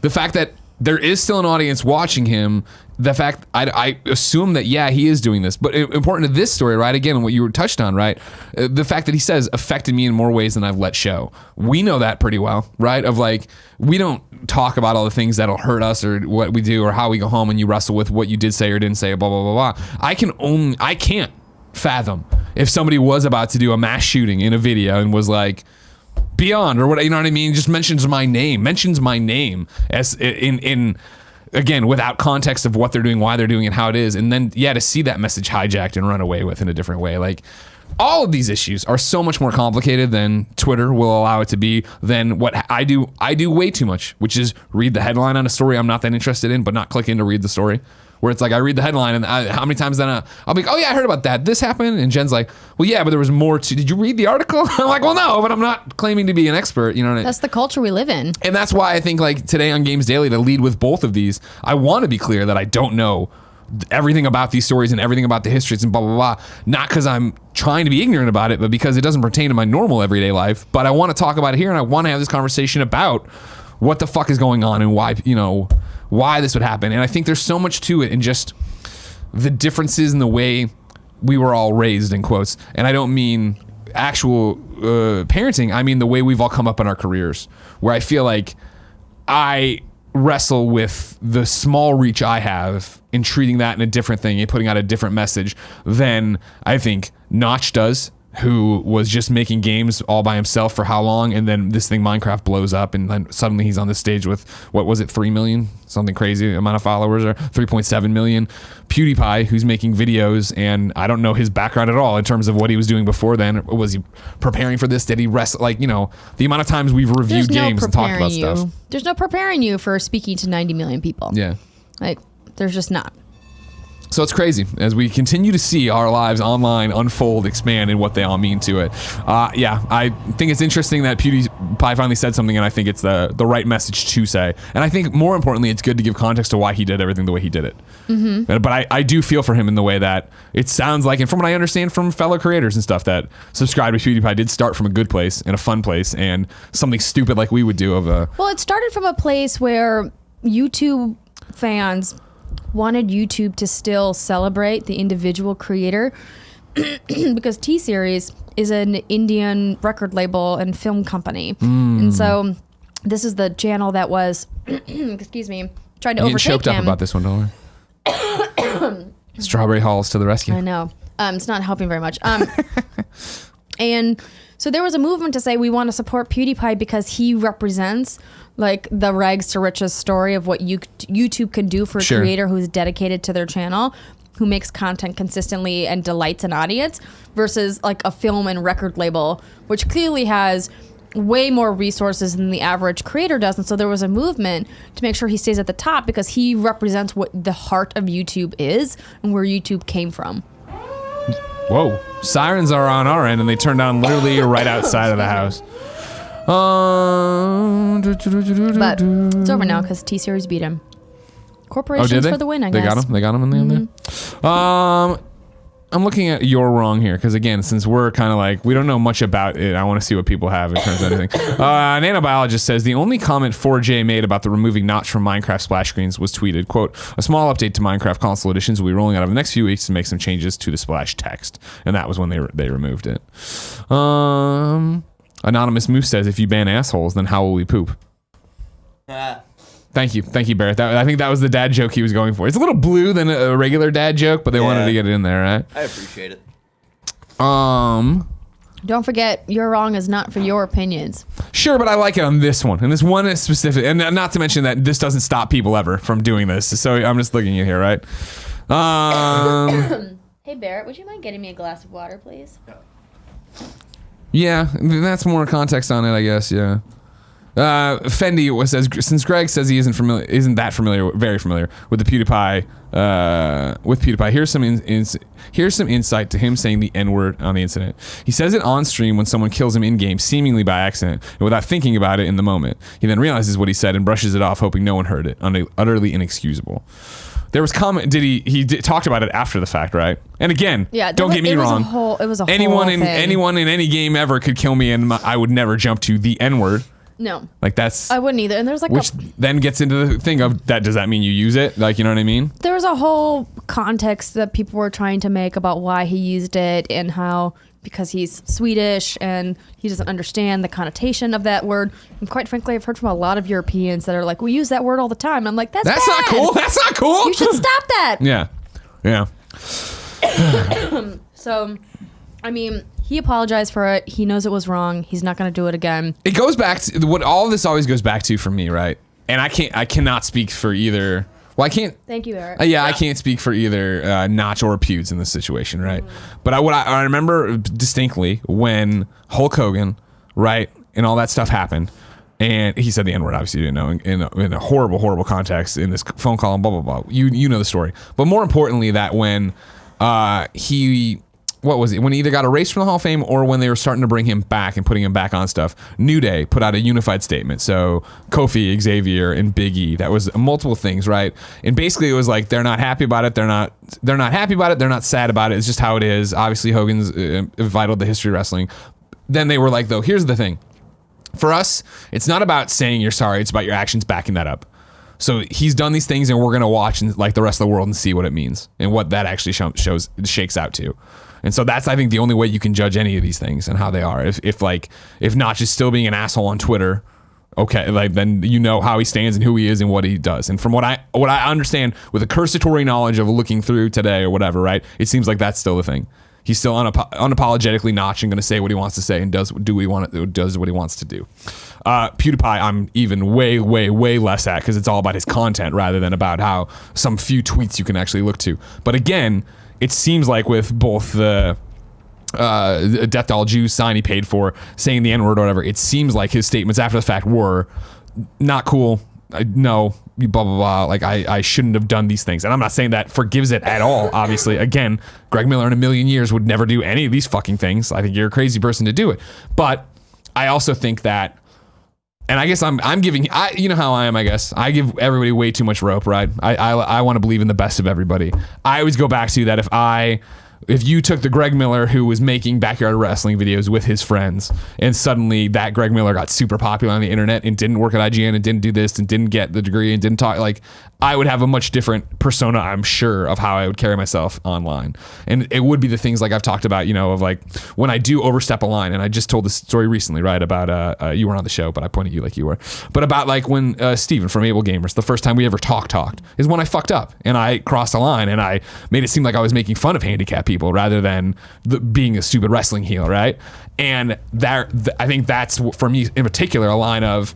Speaker 1: The fact that there is still an audience watching him, the fact I assume that, yeah, he is doing this, but important to this story, right? Again, what you were touched on, right? The fact that he says affected me in more ways than I've let show. We know that pretty well, right? Of like, we don't talk about all the things that'll hurt us or what we do or how we go home and you wrestle with what you did say or didn't say, blah, blah, blah, blah. I can't fathom if somebody was about to do a mass shooting in a video and was like, beyond or what, you know what I mean? Just mentions my name as in again, without context of what they're doing, why they're doing it, how it is. And then, yeah, to see that message hijacked and run away with in a different way. Like, all of these issues are so much more complicated than Twitter will allow it to be, than what I do. I do way too much, which is read the headline on a story I'm not that interested in, but not click in to read the story. Where it's like, I read the headline and how many times then I'll be like, oh yeah, I heard about that. This happened. And Jen's like, well, yeah, but there was more to, did you read the article? I'm like, well, no, but I'm not claiming to be an expert. You know what I mean?
Speaker 2: That's the culture we live in.
Speaker 1: And that's why I think like today on Games Daily, to lead with both of these, I want to be clear that I don't know everything about these stories and everything about the histories and blah, blah, blah. Not because I'm trying to be ignorant about it, but because it doesn't pertain to my normal everyday life. But I want to talk about it here, and I want to have this conversation about what the fuck is going on and why, why this would happen. And I think there's so much to it, and just the differences in the way we were all raised, in quotes. And I don't mean actual parenting. I mean the way we've all come up in our careers, where I feel like I wrestle with the small reach I have in treating that in a different thing and putting out a different message than I think Notch does, who was just making games all by himself for how long, and then this thing Minecraft blows up, and then suddenly he's on the stage with, what was it, 3 million? Something crazy amount of followers, or 3.7 million. PewDiePie, who's making videos, and I don't know his background at all in terms of what he was doing before then. Was he preparing for this? Did he wrestle? Like, the amount of times we've reviewed games and talked about stuff.
Speaker 2: There's no preparing you for speaking to 90 million people.
Speaker 1: Yeah.
Speaker 2: Like, there's just not.
Speaker 1: So it's crazy as we continue to see our lives online unfold, expand, and what they all mean to it. Yeah, I think it's interesting that PewDiePie finally said something, and I think it's the right message to say. And I think more importantly, it's good to give context to why he did everything the way he did it. Mm-hmm. But I do feel for him in the way that it sounds like, and from what I understand from fellow creators and stuff that subscribe to PewDiePie, did start from a good place and a fun place and something stupid like we would do of a...
Speaker 2: Well, it started from a place where YouTube fans wanted YouTube to still celebrate the individual creator because T-Series is an Indian record label and film company. And so this is the channel that was, excuse me, trying to overtake him.
Speaker 1: Choked up about this one, don't worry. Strawberry Halls to the rescue.
Speaker 2: I know. It's not helping very much. And so there was a movement to say we want to support PewDiePie because he represents like the rags to riches story of what YouTube can do for a creator who's dedicated to their channel, who makes content consistently and delights an audience, versus like a film and record label, which clearly has way more resources than the average creator does. And so there was a movement to make sure he stays at the top because he represents what the heart of YouTube is and where YouTube came from.
Speaker 1: Whoa. Sirens are on our end, and they turn down literally right outside of the house.
Speaker 2: But it's over now because T-Series beat him. Corporations for the win, I guess.
Speaker 1: They got him in the end there? I'm looking at You're Wrong here, because again, since we're kind of like, we don't know much about it, I want to see what people have in terms of anything. Nanobiologist says, the only comment 4J made about the removing Notch from Minecraft splash screens was tweeted, quote, a small update to Minecraft console editions will be rolling out over the next few weeks to make some changes to the splash text. And that was when they removed it. Anonymous Moose says, if you ban assholes, then how will we poop? Thank you, Barrett. I think that was the dad joke he was going for. It's a little blue than a regular dad joke, but they wanted to get it in there, right?
Speaker 3: I appreciate it.
Speaker 2: Don't forget, You're Wrong is not for your opinions.
Speaker 1: Sure, but I like it on this one. And this one is specific. And not to mention that this doesn't stop people ever from doing this. So I'm just looking at here, right?
Speaker 2: Hey, Barrett, would you mind getting me a glass of water, please?
Speaker 1: Yeah, that's more context on it, I guess. Yeah. Fendi says, since Greg says he isn't very familiar with the PewDiePie, here's some insight to him saying the N-word on the incident. He says it on stream when someone kills him in game, seemingly by accident, and without thinking about it in the moment. He then realizes what he said and brushes it off, hoping no one heard it. Utterly inexcusable. There was comment. He talked about it after the fact, right? And again, don't get me wrong.
Speaker 2: It was a
Speaker 1: anyone
Speaker 2: whole
Speaker 1: in
Speaker 2: thing.
Speaker 1: anyone in any game ever could kill me, and I would never jump to the N-word.
Speaker 2: No.
Speaker 1: Like that's.
Speaker 2: I wouldn't either. And there's like
Speaker 1: which then gets into the thing of that. Does that mean you use it? Like, you know what I mean?
Speaker 2: There was a whole context that people were trying to make about why he used it and how because he's Swedish and he doesn't understand the connotation of that word. And quite frankly, I've heard from a lot of Europeans that are like, we use that word all the time. I'm like, that's
Speaker 1: not cool. That's not cool.
Speaker 2: You should stop that.
Speaker 1: Yeah.
Speaker 2: So, I mean, he apologized for it. He knows it was wrong. He's not going to do it again.
Speaker 1: It goes back to what all of this always goes back to for me, right? And I cannot speak for either. Well, I can't.
Speaker 2: Thank you, Eric.
Speaker 1: I can't speak for either Notch or Pewds in this situation, right? But I remember distinctly when Hulk Hogan, right, and all that stuff happened, and he said the N-word, obviously you didn't know, in a horrible, horrible context in this phone call and blah, blah, blah. You know the story. But more importantly, that when what was it? When he either got erased from the Hall of Fame or when they were starting to bring him back and putting him back on stuff, New Day put out a unified statement. So Kofi, Xavier, and Big E. That was multiple things, right? And basically it was like they're not happy about it. They're not happy about it. They're not sad about it. It's just how it is. Obviously Hogan's vital to history of wrestling. Then they were like, though, here's the thing. For us, it's not about saying you're sorry. It's about your actions backing that up. So he's done these things, and we're gonna watch and like the rest of the world and see what it means and what that actually shakes out to. And so that's, I think, the only way you can judge any of these things and how they are. If not just still being an asshole on Twitter, okay, like then you know how he stands and who he is and what he does. And from what I understand with a cursory knowledge of looking through today or whatever, right? It seems like that's still the thing. He's still unapologetically Notch and going to say what he wants to say and does what he wants to do. PewDiePie, I'm even way, way, way less at because it's all about his content rather than about how some few tweets you can actually look to. But again, it seems like with both the Death Doll Jew sign he paid for, saying the N-word or whatever, it seems like his statements after the fact were not cool. No, blah, blah, blah. Like, I shouldn't have done these things. And I'm not saying that forgives it at all, obviously. Again, Greg Miller in a million years would never do any of these fucking things. I think you're a crazy person to do it. But I also think that, and I guess I'm giving, you know how I am, I guess. I give everybody way too much rope, right? I want to believe in the best of everybody. I always go back to that if you took the Greg Miller who was making backyard wrestling videos with his friends and suddenly that Greg Miller got super popular on the internet and didn't work at IGN and didn't do this and didn't get the degree and didn't talk, like, I would have a much different persona, I'm sure, of how I would carry myself online. And it would be the things like I've talked about, you know, of like when I do overstep a line. And I just told this story recently, right, about you weren't on the show, but I pointed at you like you were. But about like when Steven from Able Gamers, the first time we ever talked is when I fucked up and I crossed a line and I made it seem like I was making fun of handicapped people rather than being a stupid wrestling heel, right? And I think that's, for me in particular, a line of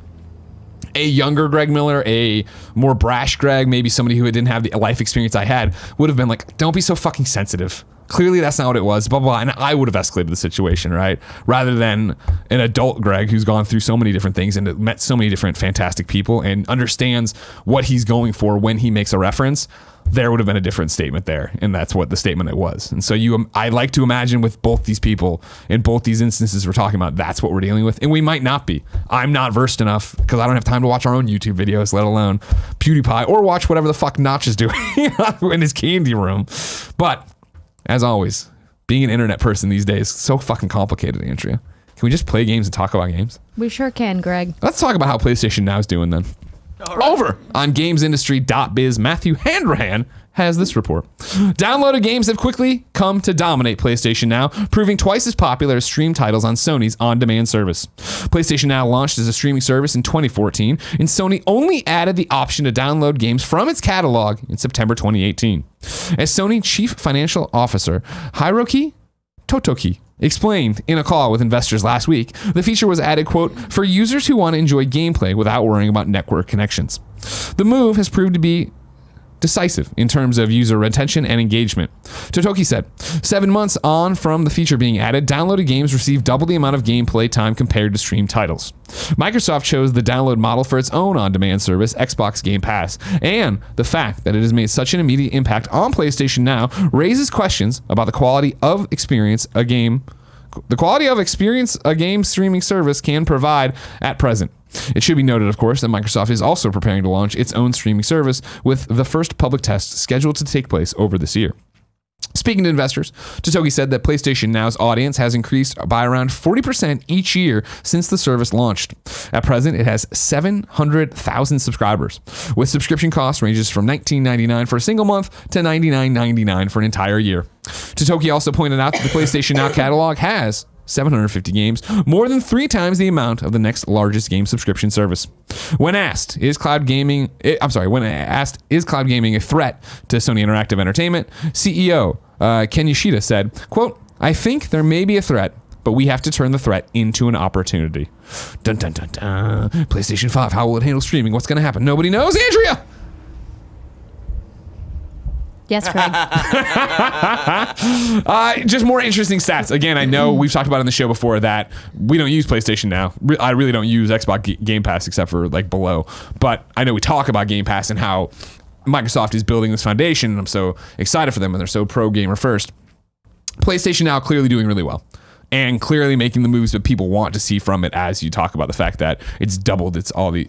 Speaker 1: a younger Greg Miller, a more brash Greg, maybe somebody who didn't have the life experience I had, would have been like, don't be so fucking sensitive. Clearly that's not what it was, blah, blah, blah. And I would have escalated the situation, right? Rather than an adult Greg who's gone through so many different things and met so many different fantastic people and understands what he's going for when he makes a reference. There would have been a different statement there, and that's what the statement it was. And so I like to imagine with both these people in both these instances we're talking about, that's what we're dealing with, and we might not be. I'm not versed enough because I don't have time to watch our own YouTube videos, let alone PewDiePie or watch whatever the fuck Notch is doing in his candy room. But as always, being an internet person these days is so fucking complicated, Andrea. Can we just play games and talk about games?
Speaker 2: We sure can, Greg.
Speaker 1: Let's talk about how PlayStation Now is doing then. Right. Over on gamesindustry.biz, Matthew Handrahan has this report. Downloaded games have quickly come to dominate PlayStation Now, proving twice as popular as stream titles on Sony's on-demand service. PlayStation Now launched as a streaming service in 2014, and Sony only added the option to download games from its catalog in September 2018. As Sony Chief Financial Officer Hiroki Totoki explained in a call with investors last week, the feature was added, quote, for users who want to enjoy gameplay without worrying about network connections. The move has proved to be decisive in terms of user retention and engagement. Totoki said, 7 months on from the feature being added, downloaded games receive double the amount of gameplay time compared to streamed titles. Microsoft chose the download model for its own on-demand service, Xbox Game Pass, and the fact that it has made such an immediate impact on PlayStation Now raises questions about the quality of experience a game streaming service can provide at present. It should be noted, of course, that Microsoft is also preparing to launch its own streaming service, with the first public test scheduled to take place over this year. Speaking to investors, Totoki said that PlayStation Now's audience has increased by around 40% each year since the service launched. At present, it has 700,000 subscribers, with subscription costs ranges from $19.99 for a single month to $99.99 for an entire year. Totoki also pointed out that the PlayStation Now catalog has 750 games, more than 3 times the amount of the next largest game subscription service. When asked, is cloud gaming a threat to Sony Interactive Entertainment, CEO Ken Yoshida said, quote, "I think there may be a threat, but we have to turn the threat into an opportunity." Dun dun dun dun. PlayStation 5, how will it handle streaming? What's going to happen? Nobody knows. Andrea!
Speaker 2: Yes, Fran.
Speaker 1: Just more interesting stats. Again, I know we've talked about on the show before that we don't use PlayStation Now. I really don't use Xbox Game Pass except for like below. But I know we talk about Game Pass and how Microsoft is building this foundation, and I'm so excited for them, and they're so pro gamer first. PlayStation Now clearly doing really well, and clearly making the moves that people want to see from it, as you talk about the fact that it's doubled. It's all the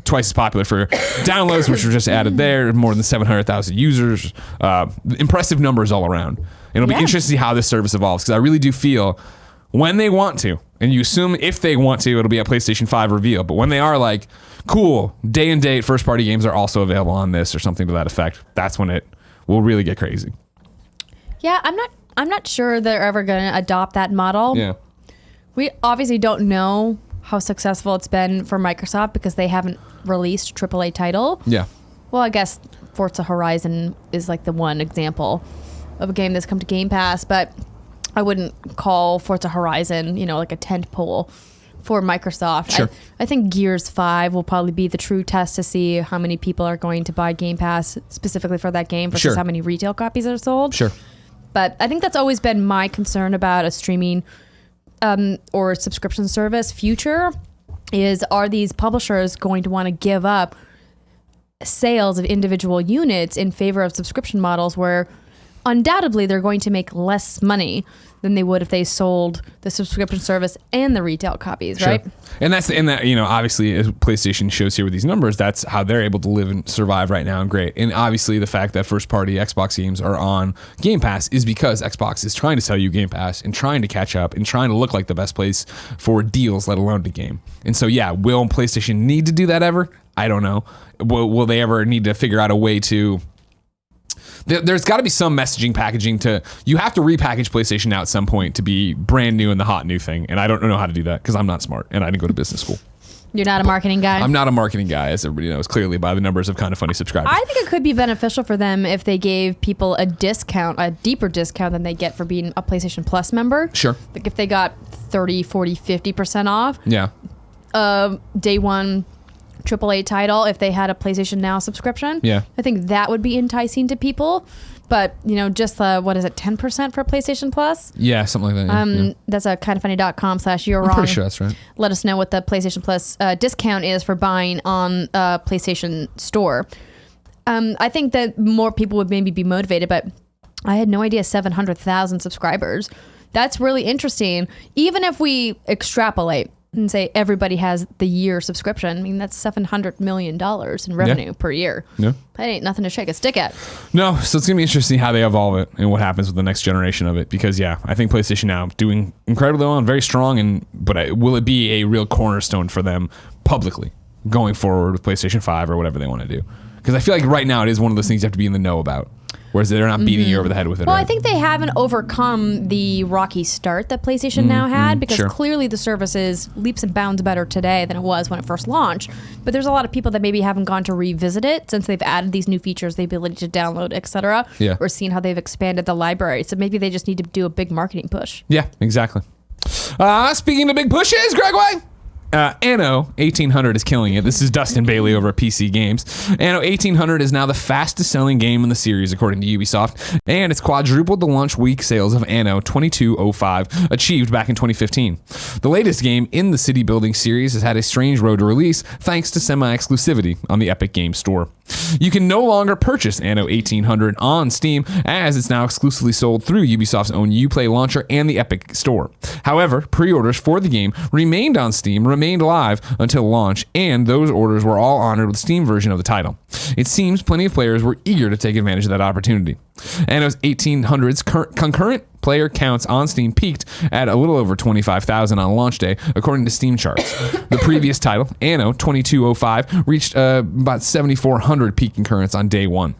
Speaker 1: twice as popular for downloads, which were just added there, more than 700,000 users. Impressive numbers all around. It'll be interesting to see how this service evolves, because I really do feel when they want to, and you assume if they want to, it'll be a PlayStation 5 reveal, but when they are like, cool, day and date first party games are also available on this, or something to that effect, that's when it will really get crazy.
Speaker 2: Yeah, I'm not sure they're ever going to adopt that model.
Speaker 1: Yeah.
Speaker 2: We obviously don't know how successful it's been for Microsoft because they haven't released a AAA title.
Speaker 1: Yeah.
Speaker 2: Well, I guess Forza Horizon is like the one example of a game that's come to Game Pass, but I wouldn't call Forza Horizon, like a tentpole for Microsoft.
Speaker 1: Sure.
Speaker 2: I think Gears 5 will probably be the true test to see how many people are going to buy Game Pass specifically for that game versus how many retail copies are sold.
Speaker 1: Sure.
Speaker 2: But I think that's always been my concern about a streaming or subscription service future is, are these publishers going to want to give up sales of individual units in favor of subscription models where undoubtedly they're going to make less money than they would if they sold the subscription service and the retail copies, right?
Speaker 1: And obviously, as PlayStation shows here with these numbers, that's how they're able to live and survive right now, and great. And obviously, the fact that first-party Xbox games are on Game Pass is because Xbox is trying to sell you Game Pass and trying to catch up and trying to look like the best place for deals, let alone the game. And so, yeah, will PlayStation need to do that ever? I don't know. Will they ever need to figure out a way to... There's got to be some messaging packaging you have to repackage PlayStation Now at some point to be brand new and the hot new thing. And I don't know how to do that because I'm not smart and I didn't go to business school.
Speaker 2: You're not a marketing guy?
Speaker 1: I'm not a marketing guy, as everybody knows, clearly by the numbers of Kind of Funny subscribers.
Speaker 2: I think it could be beneficial for them if they gave people a discount, a deeper discount than they get for being a PlayStation Plus member.
Speaker 1: Sure.
Speaker 2: Like if they got 30, 40, 50% off.
Speaker 1: Yeah.
Speaker 2: Day one AAA title if they had a PlayStation Now subscription.
Speaker 1: Yeah.
Speaker 2: I think that would be enticing to people. But, just what is it, 10% for PlayStation Plus?
Speaker 1: Yeah, something like that. Yeah.
Speaker 2: That's a kindoffunny.com/you're wrong.
Speaker 1: I'm pretty sure that's right.
Speaker 2: Let us know what the PlayStation Plus discount is for buying on PlayStation Store. I think that more people would maybe be motivated, but I had no idea 700,000 subscribers. That's really interesting. Even if we extrapolate and say everybody has the year subscription, I mean, that's $700 million in revenue per year. Yeah. That ain't nothing to shake a stick at.
Speaker 1: No, so it's going to be interesting how they evolve it and what happens with the next generation of it. Because, yeah, I think PlayStation Now doing incredibly well and very strong, but will it be a real cornerstone for them publicly going forward with PlayStation 5 or whatever they want to do? Because I feel like right now it is one of those things you have to be in the know about. Whereas they're not beating you over the head with it.
Speaker 2: Well,
Speaker 1: right?
Speaker 2: I think they haven't overcome the rocky start that PlayStation Now had because clearly the service is leaps and bounds better today than it was when it first launched. But there's a lot of people that maybe haven't gone to revisit it since they've added these new features, the ability to download, etc.
Speaker 1: Yeah.
Speaker 2: Or seeing how they've expanded the library. So maybe they just need to do a big marketing push.
Speaker 1: Yeah, exactly. Speaking of big pushes, Gregway, Anno 1800 is killing it. This is Dustin Bailey over at PC Games. Anno 1800 is now the fastest selling game in the series, according to Ubisoft, and it's quadrupled the launch week sales of Anno 2205, achieved back in 2015. The latest game in the city building series has had a strange road to release, thanks to semi-exclusivity on the Epic Games Store. You can no longer purchase Anno 1800 on Steam, as it's now exclusively sold through Ubisoft's own Uplay launcher and the Epic Store. However, pre-orders for the game remained on Steam, remained live until launch, and those orders were all honored with the Steam version of the title. It seems plenty of players were eager to take advantage of that opportunity. Anno's 1800's concurrent player counts on Steam peaked at a little over 25,000 on launch day, according to Steam charts. The previous title, Anno 2205, reached about 7,400 peak concurrents on day one.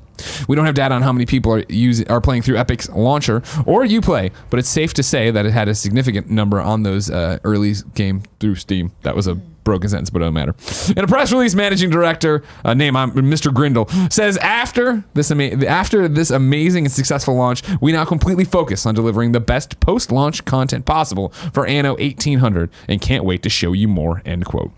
Speaker 1: We don't have data on how many people are playing through Epic's launcher or Uplay, but it's safe to say that it had a significant number on those early game through Steam. That was a broken sentence, but it don't matter. In a press release, managing director, name Mr. Grindle, says after this amazing and successful launch, we now completely focus on delivering the best post-launch content possible for Anno 1800 and can't wait to show you more, end quote.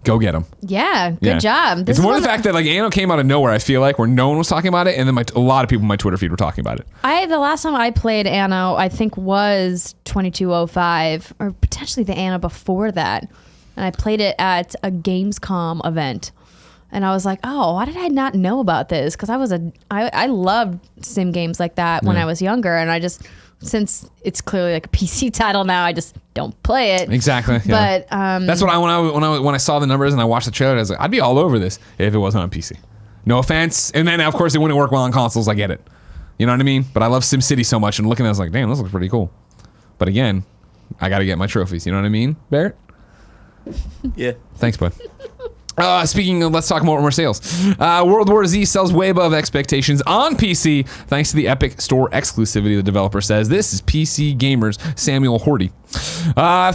Speaker 1: Go get them.
Speaker 2: Yeah, good job.
Speaker 1: It's more the fact that like Anno came out of nowhere, I feel like, where no one was talking about it, and then a lot of people in my Twitter feed were talking about it.
Speaker 2: The last time I played Anno, I think was 2205, or potentially the Anno before that. And I played it at a Gamescom event. And I was like, oh, why did I not know about this? Because I loved sim games like that when I was younger, and I just, since it's clearly like a PC title now, I just don't play it.
Speaker 1: Exactly. Yeah.
Speaker 2: But
Speaker 1: that's what when I saw the numbers and I watched the trailer, I was like, I'd be all over this if it wasn't on PC. No offense. And then of course it wouldn't work well on consoles. I get it. You know what I mean? But I love SimCity so much, and looking at it, I was like, damn, this looks pretty cool. But again, I got to get my trophies. You know what I mean, Barrett?
Speaker 3: Yeah.
Speaker 1: Thanks, bud. Speaking of, let's talk more sales. World War Z sells way above expectations on PC thanks to the Epic Store exclusivity, the developer says. This is PC Gamer's Samuel Horty.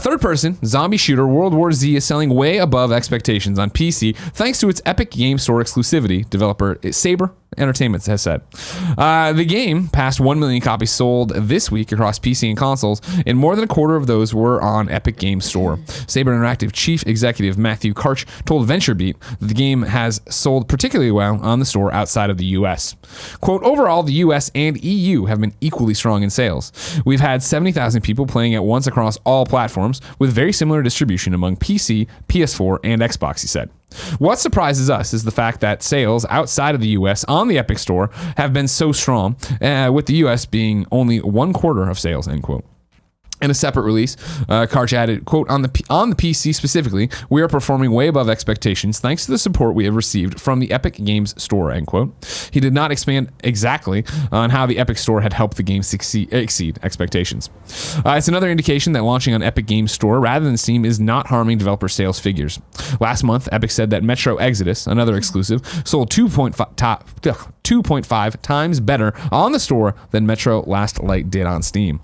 Speaker 1: Third person zombie shooter World War Z is selling way above expectations on PC thanks to its Epic Game Store exclusivity, developer Saber Entertainment has said. The game passed 1 million copies sold this week across PC and consoles, and more than a quarter of those were on Epic Game Store. Saber Interactive Chief Executive Matthew Karch told VentureBeat that the game has sold particularly well on the store outside of the US. Quote, overall, the US and EU have been equally strong in sales. We've had 70,000 people playing at once across all platforms, with very similar distribution among PC, PS4, and Xbox, he said. What surprises us is the fact that sales outside of the US on the Epic Store have been so strong, with the US being only 1/4 of sales, end quote. In a separate release, Karch added, quote, on the PC specifically, we are performing way above expectations thanks to the support we have received from the Epic Games Store, end quote. He did not expand exactly on how the Epic Store had helped the game exceed expectations. It's another indication that launching on Epic Games Store rather than Steam is not harming developer sales figures. Last month, Epic said that Metro Exodus, another exclusive, sold 2.5 times better on the store than Metro Last Light did on Steam.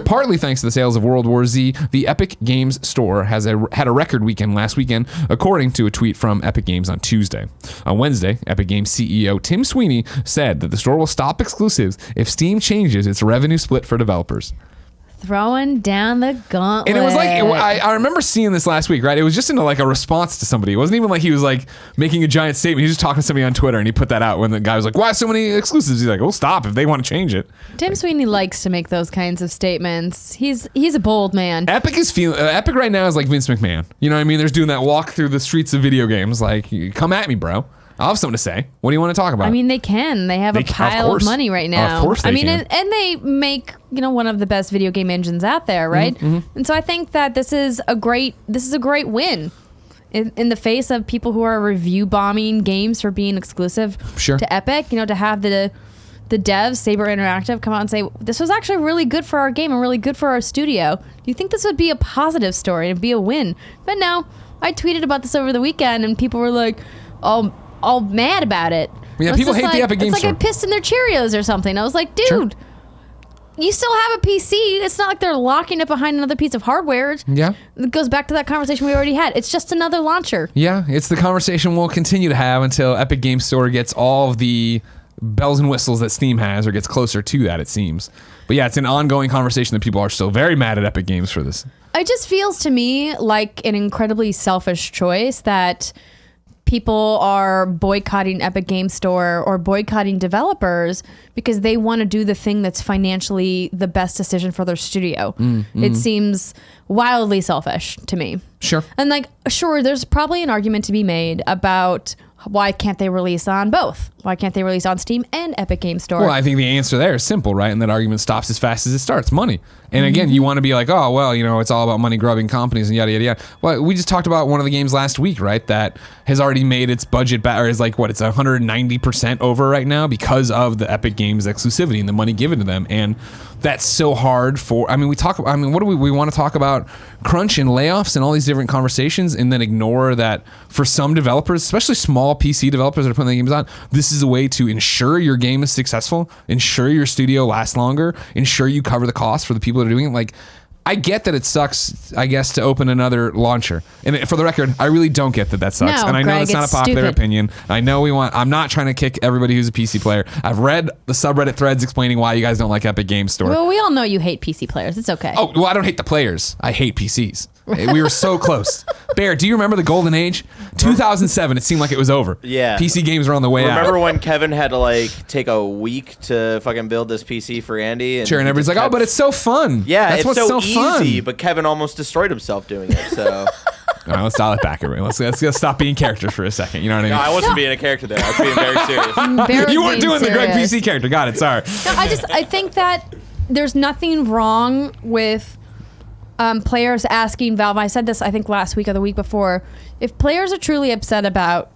Speaker 1: Partly thanks to the sales of World War Z, the Epic Games Store had a record weekend last weekend, according to a tweet from Epic Games on Tuesday. On Wednesday, Epic Games CEO Tim Sweeney said that the store will stop exclusives if Steam changes its revenue split for developers.
Speaker 2: Throwing down the gauntlet.
Speaker 1: And it was like, I remember seeing this last week, right? It was just in like a response to somebody. It wasn't even like he was like making a giant statement. He was just talking to somebody on Twitter, and he put that out when the guy was like, why so many exclusives? He's like, well, stop if they want to change it.
Speaker 2: Tim Sweeney likes to make those kinds of statements. He's a bold man.
Speaker 1: Epic right now is like Vince McMahon. You know what I mean? They're doing that walk through the streets of video games. Like, come at me, bro. I'll have something to say. What do you want to talk about?
Speaker 2: I mean, they can. They have a pile of money right now.
Speaker 1: Of course they can.
Speaker 2: And they make, one of the best video game engines out there, right? Mm-hmm. And so I think that this is a great win in the face of people who are review bombing games for being exclusive to Epic. To have the devs, Saber Interactive, come out and say, this was actually really good for our game and really good for our studio. Do you think this would be a positive story and be a win? But no, I tweeted about this over the weekend, and people were like, all mad about it.
Speaker 1: Yeah, people hate the Epic Games Store.
Speaker 2: It's like I pissed in their Cheerios or something. I was like, dude, you still have a PC. It's not like they're locking it behind another piece of hardware. Yeah. It goes back to that conversation we already had. It's just another launcher.
Speaker 1: Yeah, it's the conversation we'll continue to have until Epic Games Store gets all of the bells and whistles that Steam has, or gets closer to that, it seems. But yeah, it's an ongoing conversation that people are still very mad at Epic Games for this.
Speaker 2: It just feels to me like an incredibly selfish choice that people are boycotting Epic Game Store or boycotting developers because they want to do the thing that's financially the best decision for their studio. It seems wildly selfish to me.
Speaker 1: Sure.
Speaker 2: And like, sure, there's probably an argument to be made about why can't they release on both? Why can't they release on Steam and Epic Game Store?
Speaker 1: Well, I think the answer there is simple, right? And that argument stops as fast as it starts. Money. And again, you want to be like, oh, well, it's all about money grubbing companies and yada, yada, yada. Well, we just talked about one of the games last week, right? That has already made its budget back, or is like, it's 190% over right now because of the Epic Games exclusivity and the money given to them. And that's so hard what do we want to talk about crunch and layoffs and all these different conversations and then ignore that for some developers, especially small PC developers that are putting their games on, this is a way to ensure your game is successful, ensure your studio lasts longer, ensure you cover the cost for the people that are doing it. Like, I get that it sucks, I guess, to open another launcher. And for the record, I really don't get that sucks.
Speaker 2: No,
Speaker 1: and I know
Speaker 2: Greg,
Speaker 1: that's not a
Speaker 2: it's
Speaker 1: popular
Speaker 2: stupid.
Speaker 1: opinion. I know I'm not trying to kick everybody who's a PC player. I've read the subreddit threads explaining why you guys don't like Epic Game Store.
Speaker 2: Well, we all know you hate PC players. It's okay.
Speaker 1: Oh, well, I don't hate the players. I hate PCs. We were so close. Bear, do you remember the golden age? 2007, it seemed like it was over.
Speaker 3: Yeah.
Speaker 1: PC games were on the way out.
Speaker 3: Remember when Kevin had to take a week to fucking build this PC for Andy?
Speaker 1: Sure, and everybody's like, oh, but it's so fun.
Speaker 3: Yeah,
Speaker 1: That's
Speaker 3: it's
Speaker 1: what's
Speaker 3: so
Speaker 1: fun.
Speaker 3: easy, but Kevin almost destroyed himself doing it, so...
Speaker 1: All right, let's dial it back, everybody. Let's stop being characters for a second. You know what I mean?
Speaker 3: No, I wasn't being a character there. I was being very serious.
Speaker 2: Bear
Speaker 1: You
Speaker 2: was
Speaker 1: weren't
Speaker 2: being
Speaker 1: doing the Greg
Speaker 2: serious.
Speaker 1: PC character. Got it. Sorry.
Speaker 2: No, I think that there's nothing wrong with players asking Valve. I said this, I think, last week or the week before. If players are truly upset about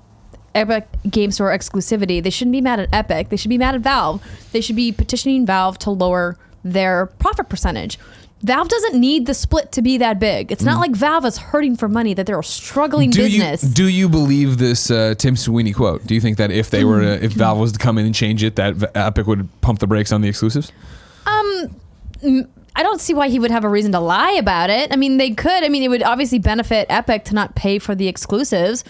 Speaker 2: Epic Game Store exclusivity, they shouldn't be mad at Epic. They should be mad at Valve. They should be petitioning Valve to lower their profit percentage. Valve doesn't need the split to be that big. It's not like Valve is hurting for money, that they're a struggling business.
Speaker 1: Do you believe this Tim Sweeney quote? Do you think that if Valve was to come in and change it, that Epic would pump the brakes on the exclusives?
Speaker 2: I don't see why he would have a reason to lie about it. I mean, they could. I mean, it would obviously benefit Epic to not pay for the exclusives,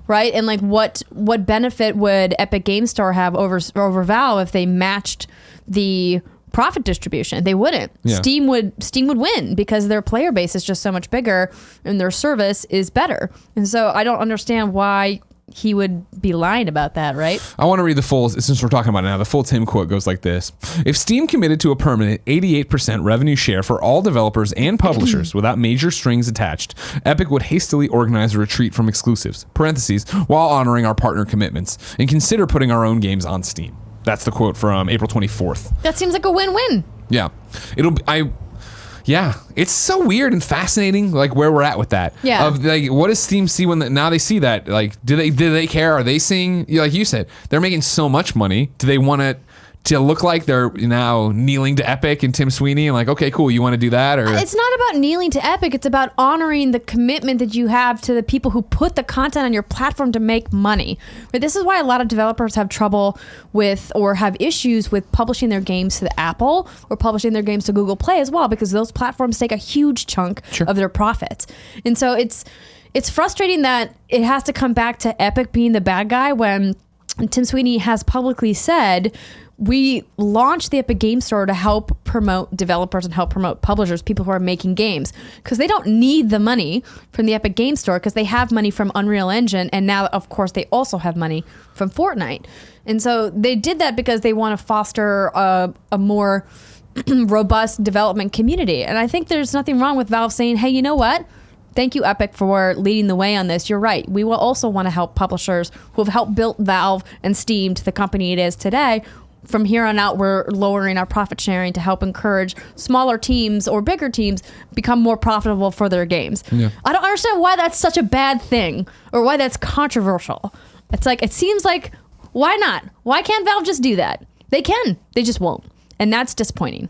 Speaker 2: right? And like, what benefit would Epic Game Store have over Valve if they matched the profit distribution? They wouldn't.
Speaker 1: Yeah.
Speaker 2: Steam would win because their player base is just so much bigger and their service is better. And so I don't understand why he would be lying about that, right?
Speaker 1: I want to read the full, since we're talking about it now, the full Tim quote goes like this. If Steam committed to a permanent 88% revenue share for all developers and publishers without major strings attached, Epic would hastily organize a retreat from exclusives, parentheses, while honoring our partner commitments, and consider putting our own games on Steam. That's the quote from April 24th.
Speaker 2: That seems like a win-win.
Speaker 1: Yeah. Yeah, it's so weird and fascinating, like where we're at with that.
Speaker 2: Yeah.
Speaker 1: Of like, what does Steam see when now they see that? Like, do they care? Are they seeing? Like you said, they're making so much money. Do they want it to look like they're now kneeling to Epic and Tim Sweeney and like, okay, cool, you want to do that? Or
Speaker 2: it's not about kneeling to Epic. It's about honoring the commitment that you have to the people who put the content on your platform to make money. But this is why a lot of developers have trouble with or have issues with publishing their games to the Apple or publishing their games to Google Play as well, because those platforms take a huge chunk of their profits. And so it's frustrating that it has to come back to Epic being the bad guy when Tim Sweeney has publicly said, we launched the Epic Game Store to help promote developers and help promote publishers, people who are making games, because they don't need the money from the Epic Game Store because they have money from Unreal Engine, and now, of course, they also have money from Fortnite. And so they did that because they want to foster a more robust development community. And I think there's nothing wrong with Valve saying, hey, you know what? Thank you, Epic, for leading the way on this. You're right. We will also want to help publishers who have helped build Valve and Steam to the company it is today. From here on out, we're lowering our profit sharing to help encourage smaller teams or bigger teams become more profitable for their games. Yeah. I don't understand why that's such a bad thing or why that's controversial. It's like, it seems like, why not? Why can't Valve just do that? They can. They just won't. And that's disappointing.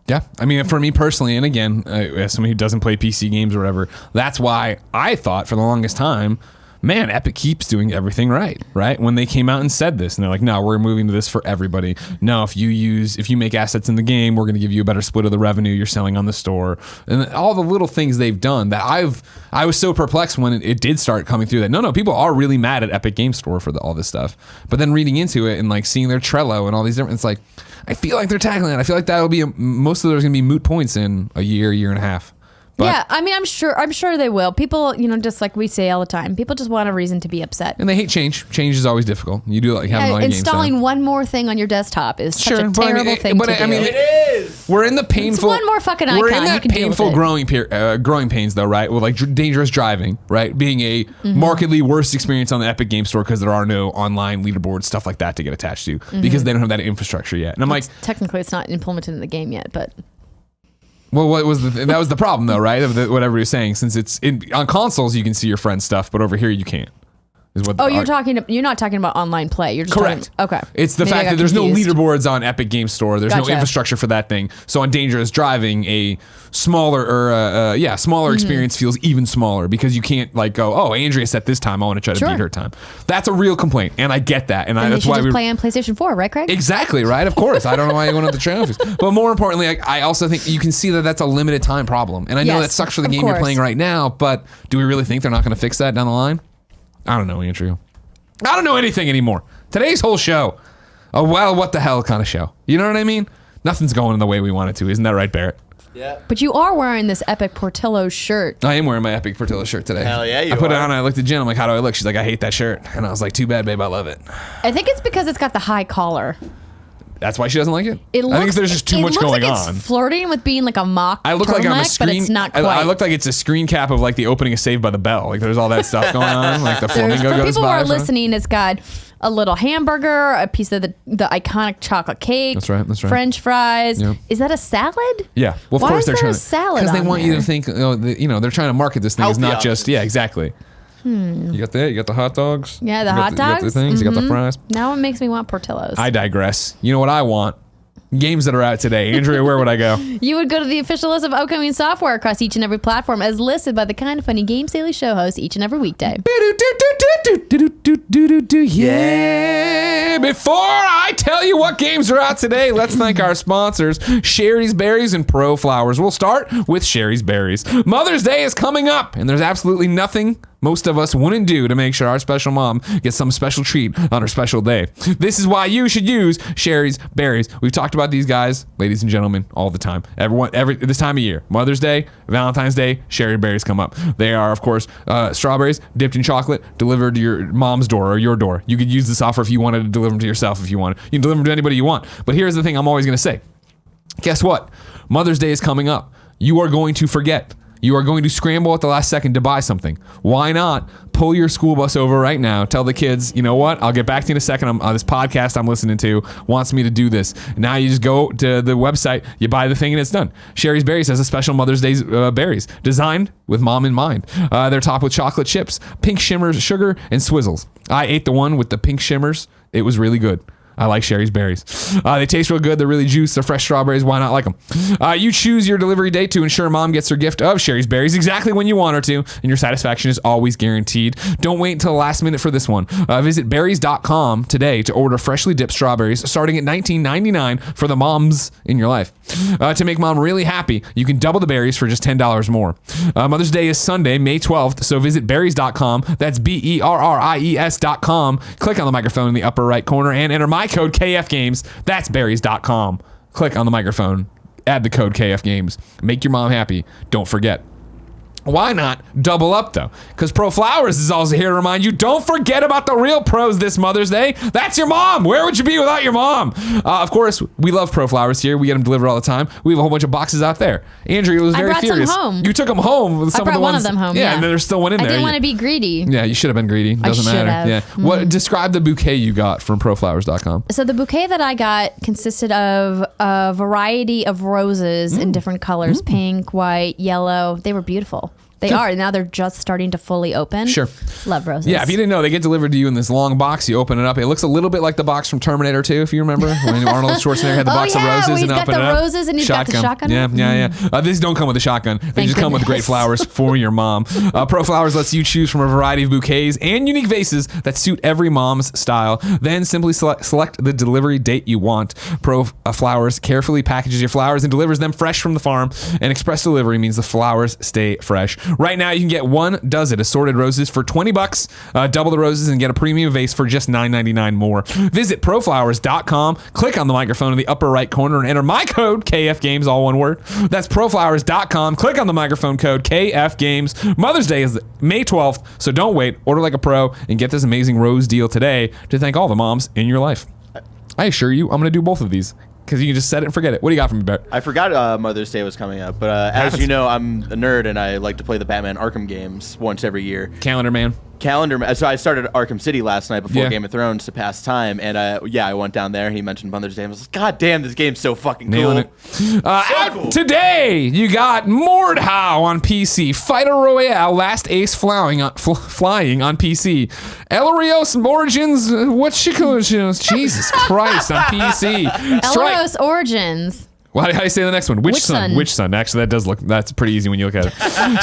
Speaker 1: Yeah, I mean, for me personally, and again, as somebody who doesn't play PC games or whatever, that's why I thought for the longest time, man, Epic keeps doing everything right? When they came out and said this, and they're like, no, we're moving to this for everybody. No, if you make assets in the game, we're going to give you a better split of the revenue you're selling on the store. And all the little things they've done that I was so perplexed when it did start coming through that, no, people are really mad at Epic Game Store for all this stuff. But then reading into it and like seeing their Trello and all these different, it's like, I feel like they're tackling it. I feel like that'll be most of those are going to be moot points in a year and a half. But,
Speaker 2: yeah, I mean, I'm sure they will. People, just like we say all the time, people just want a reason to be upset.
Speaker 1: And they hate change. Change is always difficult. You do like having all your games
Speaker 2: installing
Speaker 1: down.
Speaker 2: one more thing on your desktop is such a terrible thing to do.
Speaker 3: It is.
Speaker 1: We're in the painful.
Speaker 2: It's one more fucking icon.
Speaker 1: We're in that
Speaker 2: you can
Speaker 1: painful
Speaker 2: deal with it.
Speaker 1: growing pains, though, right? With like dangerous driving, right? Being a markedly worse experience on the Epic Game Store because there are no online leaderboards, stuff like that to get attached to because they don't have that infrastructure yet. And I'm like,
Speaker 2: technically, it's not implemented in the game yet, but.
Speaker 1: Well, that was the problem, though, right? Of whatever you're saying, since it's on consoles, you can see your friend's stuff, but over here you can't. Is what
Speaker 2: you're not talking about online play. You're just
Speaker 1: correct.
Speaker 2: Okay.
Speaker 1: It's the
Speaker 2: Maybe
Speaker 1: fact
Speaker 2: I
Speaker 1: that
Speaker 2: got
Speaker 1: there's
Speaker 2: confused.
Speaker 1: no leaderboards on Epic Game Store. There's no
Speaker 2: Gotcha.
Speaker 1: infrastructure for that thing. So on dangerous driving, a smaller smaller experience feels even smaller because you can't like go, oh, Andrea set this time. I want to try to beat her time. That's a real complaint, and I get that, and
Speaker 2: And
Speaker 1: that's
Speaker 2: they
Speaker 1: why
Speaker 2: should
Speaker 1: we
Speaker 2: just play on PlayStation 4, right, Craig?
Speaker 1: exactly right. Of course, I don't know why you went up the trophies, but more importantly, I also think you can see that that's a limited time problem, and I know
Speaker 2: Yes,
Speaker 1: that sucks for the
Speaker 2: of
Speaker 1: game you're
Speaker 2: course.
Speaker 1: playing right now. But do we really think they're not going to fix that down the line? I don't know, Andrew. I don't know anything anymore. Today's whole show, a well, what the hell kind of show. You know what I mean? Nothing's going the way we want it to. Isn't that right, Barrett?
Speaker 3: Yeah.
Speaker 2: But you are wearing this Epic Portillo shirt.
Speaker 1: I am wearing my Epic Portillo shirt today.
Speaker 3: Hell yeah, you
Speaker 1: I put it
Speaker 3: are.
Speaker 1: on and I looked at Jen. I'm like, how do I look? She's like, I hate that shirt. And I was like, too bad, babe. I love it.
Speaker 2: I think it's because it's got the high collar.
Speaker 1: That's why she doesn't like it?
Speaker 2: It looks,
Speaker 1: I think there's just too much going
Speaker 2: like
Speaker 1: on.
Speaker 2: It's flirting with being like a mock
Speaker 1: I look like I'm a
Speaker 2: turtleneck,
Speaker 1: screen.
Speaker 2: but it's not quite.
Speaker 1: I look like it's a screen cap of like the opening of Saved by the Bell. Like there's all that stuff going on. Like the
Speaker 2: For
Speaker 1: flamingo goes
Speaker 2: people who
Speaker 1: by.
Speaker 2: are listening, it's got a little hamburger, a piece of the iconic chocolate cake.
Speaker 1: That's right.
Speaker 2: French fries.
Speaker 1: Yep.
Speaker 2: Is that a salad?
Speaker 1: Yeah. Well, of
Speaker 2: Why
Speaker 1: course
Speaker 2: is
Speaker 1: they're
Speaker 2: there
Speaker 1: trying
Speaker 2: a salad
Speaker 1: because they
Speaker 2: on
Speaker 1: want you
Speaker 2: there?
Speaker 1: to think. They're trying to market this thing as
Speaker 3: Healthy
Speaker 1: not just. Yeah, exactly. You got that. You got the hot dogs.
Speaker 2: Yeah, the
Speaker 1: You got
Speaker 2: hot
Speaker 1: You got the
Speaker 2: dogs?
Speaker 1: things. You got the fries.
Speaker 2: Now it makes me want Portillo's.
Speaker 1: I digress. You know what I want? Games that are out today. Andrea, where would I go?
Speaker 2: You would go to the official list of upcoming software across each and every platform as listed by the Kind of Funny Games Daily show host each and every weekday.
Speaker 1: Yeah. Before I tell you what games are out today, let's thank our sponsors, Sherries Berries and ProFlowers. We'll start with Sherries Berries. Mother's Day is coming up, and there's absolutely nothing most of us wouldn't do to make sure our special mom gets some special treat on her special day. This is why you should use Sherries Berries. We've talked about these guys, ladies and gentlemen, all the time. Every this time of year, Mother's Day, Valentine's Day, Sherry Berries come up. They are, of course, strawberries dipped in chocolate, delivered to your mom's door or your door. You could use this offer if you wanted to deliver them to yourself if you want. You can deliver them to anybody you want. But here's the thing I'm always going to say. Guess what? Mother's Day is coming up. You are going to forget. You are going to scramble at the last second to buy something. Why not pull your school bus over right now? Tell the kids, you know what? I'll get back to you in a second. This podcast I'm listening to wants me to do this. Now you just go to the website, you buy the thing, and it's done. Sherry's Berries has a special Mother's Day berries designed with mom in mind. They're topped with chocolate chips, pink shimmers, sugar, and swizzles. I ate the one with the pink shimmers. It was really good. I like Sherry's Berries. They taste real good. They're really juicy. They're fresh strawberries. Why not like them? You choose your delivery date to ensure mom gets her gift of Sherry's Berries exactly when you want her to, and your satisfaction is always guaranteed. Don't wait until the last minute for this one. Visit berries.com today to order freshly dipped strawberries starting at $19.99 for the moms in your life. To make mom really happy, you can double the berries for just $10 more. Mother's Day is Sunday, May 12th, so visit berries.com. That's BERRIES.com. Click on the microphone in the upper right corner and enter my code KFGames. That's berries.com. Click on the microphone, add the code KFGames. Make your mom happy. Don't forget. Why not double up though? Because ProFlowers is also here to remind you, don't forget about the real pros this Mother's Day. That's your mom. Where would you be without your mom? Of course, we love ProFlowers here. We get them delivered all the time. We have a whole bunch of boxes out there. Andrea was very furious.
Speaker 2: I brought some home.
Speaker 1: You took them home with some
Speaker 2: I brought
Speaker 1: of the
Speaker 2: one
Speaker 1: ones.
Speaker 2: of them home.
Speaker 1: Yeah, and then there's still one in there.
Speaker 2: I didn't want to be greedy.
Speaker 1: Yeah, you should have been greedy. Doesn't
Speaker 2: should
Speaker 1: matter.
Speaker 2: have.
Speaker 1: Yeah. What? Describe the bouquet you got from ProFlowers.com.
Speaker 2: So the bouquet that I got consisted of a variety of roses in different colors, pink, white, yellow. They were beautiful. They are. Now they're just starting to fully open.
Speaker 1: Sure.
Speaker 2: Love roses.
Speaker 1: Yeah, if you didn't know, they get delivered to you in this long box. You open it up. It looks a little bit like the box from Terminator 2, if you remember. When Arnold Schwarzenegger had the box of roses
Speaker 2: he's
Speaker 1: and
Speaker 2: got
Speaker 1: open
Speaker 2: the
Speaker 1: it up.
Speaker 2: roses and he's got the shotgun.
Speaker 1: Yeah. These don't come with a shotgun. They
Speaker 2: Thank
Speaker 1: just come with great
Speaker 2: goodness.
Speaker 1: flowers for your mom. ProFlowers lets you choose from a variety of bouquets and unique vases that suit every mom's style. Then simply select the delivery date you want. ProFlowers carefully packages your flowers and delivers them fresh from the farm. And express delivery means the flowers stay fresh. Right now, you can get 1 dozen assorted roses for $20. Double the roses and get a premium vase for just $9.99 more. Visit ProFlowers.com. Click on the microphone in the upper right corner and enter my code KFGames, all one word. That's ProFlowers.com. Click on the microphone code KFGames. Mother's Day is May 12th, so don't wait. Order like a pro and get this amazing rose deal today to thank all the moms in your life. I assure you, I'm going to do both of these because you can just set it and forget it. What do you got for me, Bert?
Speaker 3: I forgot Mother's Day was coming up, but as you know, I'm a nerd and I like to play the Batman Arkham games once every year.
Speaker 1: Calendar man.
Speaker 3: So I started Arkham City last night before
Speaker 1: Yeah.
Speaker 3: Game of Thrones to pass time, and I went down there. He mentioned Mother's Day. I was like, God damn, this game's so fucking
Speaker 1: Nailing
Speaker 3: cool.
Speaker 1: it. Out today, you got Mordhau on PC, Fighter Royale, Last Ace flying on PC, Elarios Origins, Jesus Christ, on PC.
Speaker 2: Elros Origins.
Speaker 1: How do you say the next one? Witch Sun. Witch Sun. Actually, that's pretty easy when you look at it.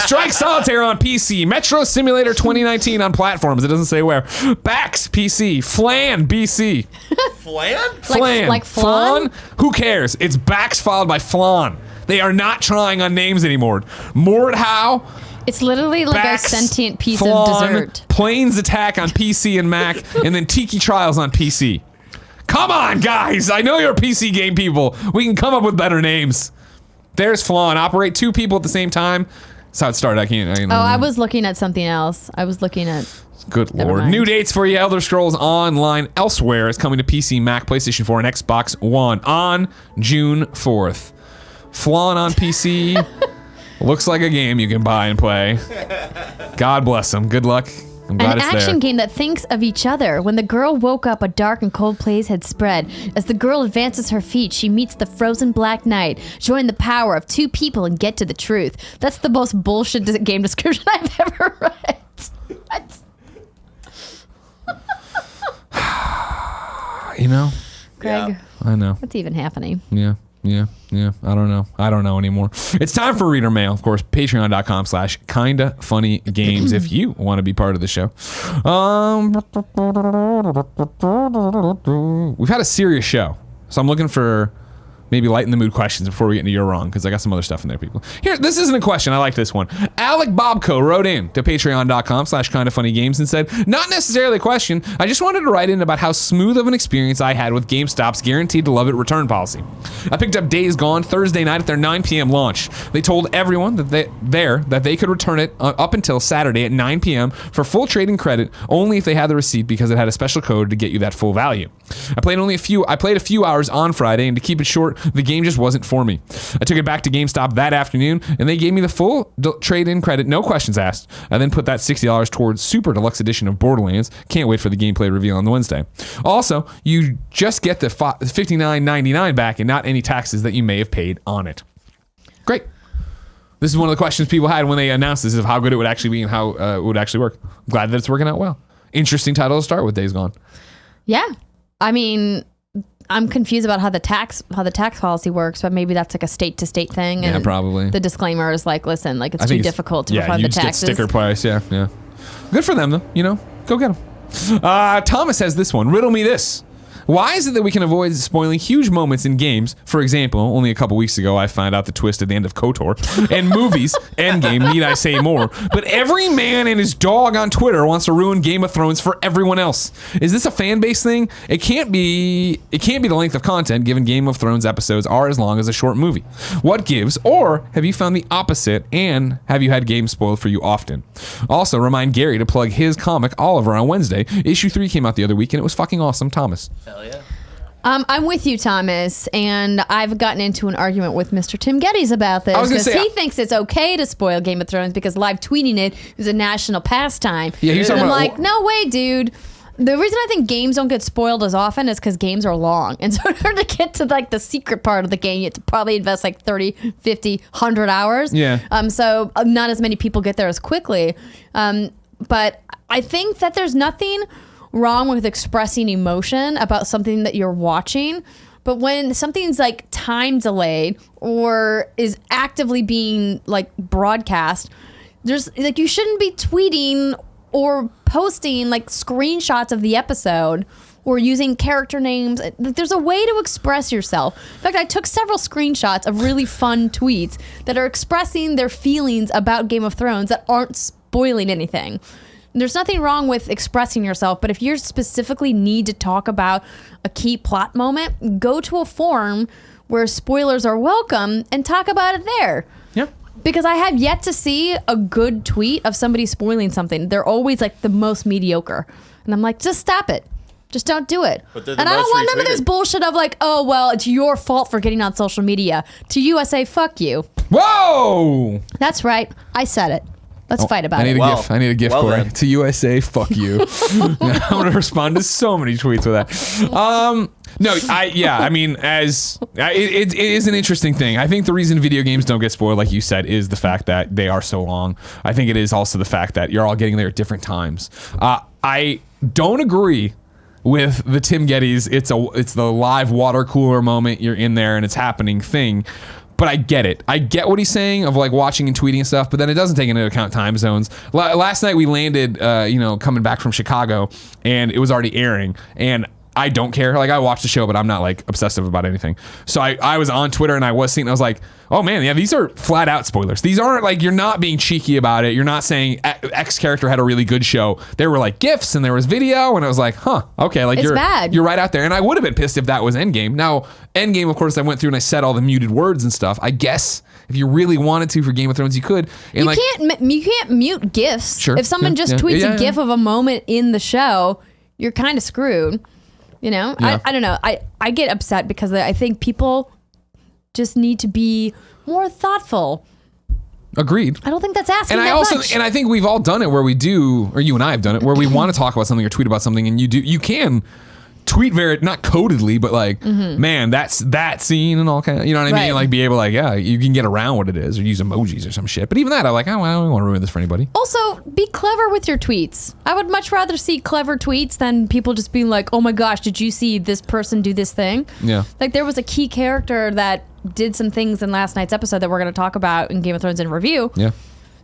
Speaker 1: Strike Solitaire on PC. Metro Simulator 2019 on platforms. It doesn't say where. Bax PC. Flan BC.
Speaker 3: Flan?
Speaker 1: Flan.
Speaker 2: Like flan?
Speaker 1: Who cares? It's Bax followed by Flan. They are not trying on names anymore. Mordhau.
Speaker 2: It's literally like
Speaker 1: Bax,
Speaker 2: a sentient piece
Speaker 1: Flan,
Speaker 2: of dessert.
Speaker 1: Planes Attack on PC and Mac, and then Tiki Trials on PC. Come on, guys. I know you're PC game people. We can come up with better names. There's Flan. Operate 2 people at the same time. That's how it started. I can't.
Speaker 2: I was looking at something else. I was looking at...
Speaker 1: Good
Speaker 2: Never
Speaker 1: lord.
Speaker 2: mind.
Speaker 1: New dates for you. Elder Scrolls Online Elsewhere is coming to PC, Mac, PlayStation 4, and Xbox One on June 4th. Flan on PC. Looks like a game you can buy and play. God bless them. Good luck. I'm glad
Speaker 2: An
Speaker 1: it's
Speaker 2: action
Speaker 1: there.
Speaker 2: game that thinks of each other. When the girl woke up, a dark and cold place had spread. As the girl advances her feet, she meets the frozen black knight. Join the power of 2 people and get to the truth. That's the most bullshit game description I've ever read. What?
Speaker 1: You know?
Speaker 2: Greg,
Speaker 3: Yeah.
Speaker 1: I know.
Speaker 2: what's even happening?
Speaker 1: Yeah. I don't know anymore. It's time for reader mail. Of course, patreon.com/kindafunnygames if you want to be part of the show. We've had a serious show, so I'm looking for maybe lighten the mood questions before we get into You're Wrong, because I got some other stuff in there, people. Here, this isn't a question. I like this one. Alec Bobko wrote in to patreon.com/kindafunnygames and said, not necessarily a question. I just wanted to write in about how smooth of an experience I had with GameStop's guaranteed to love it return policy. I picked up Days Gone Thursday night at their 9 p.m. launch. They told everyone that they could return it up until Saturday at 9 p.m. for full trading credit only if they had the receipt because it had a special code to get you that full value. I played a few hours on Friday, and to keep it short, the game just wasn't for me. I took it back to GameStop that afternoon, and they gave me the full trade-in credit, no questions asked. I then put that $60 towards Super Deluxe Edition of Borderlands. Can't wait for the gameplay reveal on Wednesday. Also, you just get the $59.99 back and not any taxes that you may have paid on it. Great. This is one of the questions people had when they announced this, of how good it would actually be and how it would actually work. I'm glad that it's working out well. Interesting title to start with, Days Gone.
Speaker 2: Yeah. I mean, I'm confused about how the tax policy works, but maybe that's like a state to state thing.
Speaker 1: Yeah,
Speaker 2: And
Speaker 1: probably.
Speaker 2: The disclaimer is like, listen, like it's
Speaker 1: I
Speaker 2: too
Speaker 1: think
Speaker 2: difficult to refund
Speaker 1: you
Speaker 2: the
Speaker 1: just get
Speaker 2: taxes.
Speaker 1: sticker price. Yeah. Good for them, though. Go get them. Thomas has this one. Riddle me this. Why is it that we can avoid spoiling huge moments in games? For example, only a couple weeks ago, I found out the twist at the end of KOTOR. And movies, Endgame, need I say more. But every man and his dog on Twitter wants to ruin Game of Thrones for everyone else. Is this a fan base thing? It can't be the length of content, given Game of Thrones episodes are as long as a short movie. What gives? Or have you found the opposite? And have you had games spoiled for you often? Also, remind Gary to plug his comic, Oliver, on Wednesday. Issue 3 came out the other week, and it was fucking awesome. Thomas.
Speaker 3: Hell yeah.
Speaker 2: I'm with you, Thomas, and I've gotten into an argument with Mr. Tim Geddes about this
Speaker 1: I was gonna
Speaker 2: because
Speaker 1: say,
Speaker 2: he thinks it's okay to spoil Game of Thrones because live tweeting it is a national pastime.
Speaker 1: Yeah, he's
Speaker 2: and
Speaker 1: talking
Speaker 2: I'm
Speaker 1: about-
Speaker 2: like, no way, dude. The reason I think games don't get spoiled as often is because games are long. And so in order to get to like the secret part of the game, you have to probably invest like 30, 50, 100 hours.
Speaker 1: Yeah.
Speaker 2: So not as many people get there as quickly. But I think that there's nothing wrong with expressing emotion about something that you're watching. But when something's like time delayed or is actively being like broadcast, there's like you shouldn't be tweeting or posting like screenshots of the episode or using character names. There's a way to express yourself. In fact, I took several screenshots of really fun tweets that are expressing their feelings about Game of Thrones that aren't spoiling anything. There's nothing wrong with expressing yourself, but if you specifically need to talk about a key plot moment, go to a forum where spoilers are welcome and talk about it there.
Speaker 1: Yeah.
Speaker 2: Because I have yet to see a good tweet of somebody spoiling something. They're always like the most mediocre. And I'm like, just stop it. Just don't do it.
Speaker 3: But they're
Speaker 2: And
Speaker 3: the
Speaker 2: I don't
Speaker 3: most
Speaker 2: want none of
Speaker 3: retweeted.
Speaker 2: this bullshit of like, oh, well, it's your fault for getting on social media. To you, I say, fuck you.
Speaker 1: Whoa!
Speaker 2: That's right. I said it. Let's fight about
Speaker 1: I need
Speaker 2: it.
Speaker 1: a
Speaker 3: Well-
Speaker 1: GIF. I need a GIF,
Speaker 3: well
Speaker 1: Corey.
Speaker 3: then.
Speaker 1: To USA, fuck you. I'm gonna respond to so many tweets with that. No, I mean, it is an interesting thing. I think the reason video games don't get spoiled, like you said, is the fact that they are so long. I think it is also the fact that you're all getting there at different times. I don't agree with the Tim Geddes. It's the live water cooler moment. You're in there and it's happening thing. But I get it. I get what he's saying of like watching and tweeting and stuff, but then it doesn't take into account time zones. Last night we landed, coming back from Chicago, and it was already airing, and I don't care. Like, I watch the show, but I'm not like obsessive about anything. So I was on Twitter and I was seeing, I was like, oh man, yeah, these are flat out spoilers. These aren't like, you're not being cheeky about it. You're not saying X character had a really good show. There were like GIFs and there was video, and I was like, huh, okay, like
Speaker 2: It's bad.
Speaker 1: you're right out there. And I would have been pissed if that was Endgame. Now, Endgame, of course, I went through and I said all the muted words and stuff. I guess if you really wanted to for Game of Thrones, you could. And
Speaker 2: You can't mute GIFs.
Speaker 1: Sure.
Speaker 2: If someone
Speaker 1: Yeah,
Speaker 2: just
Speaker 1: yeah.
Speaker 2: tweets
Speaker 1: Yeah,
Speaker 2: a GIF
Speaker 1: yeah.
Speaker 2: of a moment in the show, you're kind of screwed. You know,
Speaker 1: Yeah.
Speaker 2: I don't know. I get upset because I think people just need to be more thoughtful.
Speaker 1: Agreed.
Speaker 2: I don't think that's asking
Speaker 1: And
Speaker 2: that
Speaker 1: I also,
Speaker 2: much.
Speaker 1: and I think we've all done it where we do, or you and I have done it, where we want to talk about something or tweet about something, and you can tweet not codedly, but like, man, that's that scene and all kind of, you know what I mean?
Speaker 2: Right.
Speaker 1: Like, be able to, like, yeah, you can get around what it is or use emojis or some shit. But even that, I'm like, oh, I don't want to ruin this for anybody.
Speaker 2: Also, be clever with your tweets. I would much rather see clever tweets than people just being like, oh my gosh, did you see this person do this thing?
Speaker 1: Yeah.
Speaker 2: Like, there was a key character that did some things in last night's episode that we're going to talk about in Game of Thrones in review.
Speaker 1: Yeah.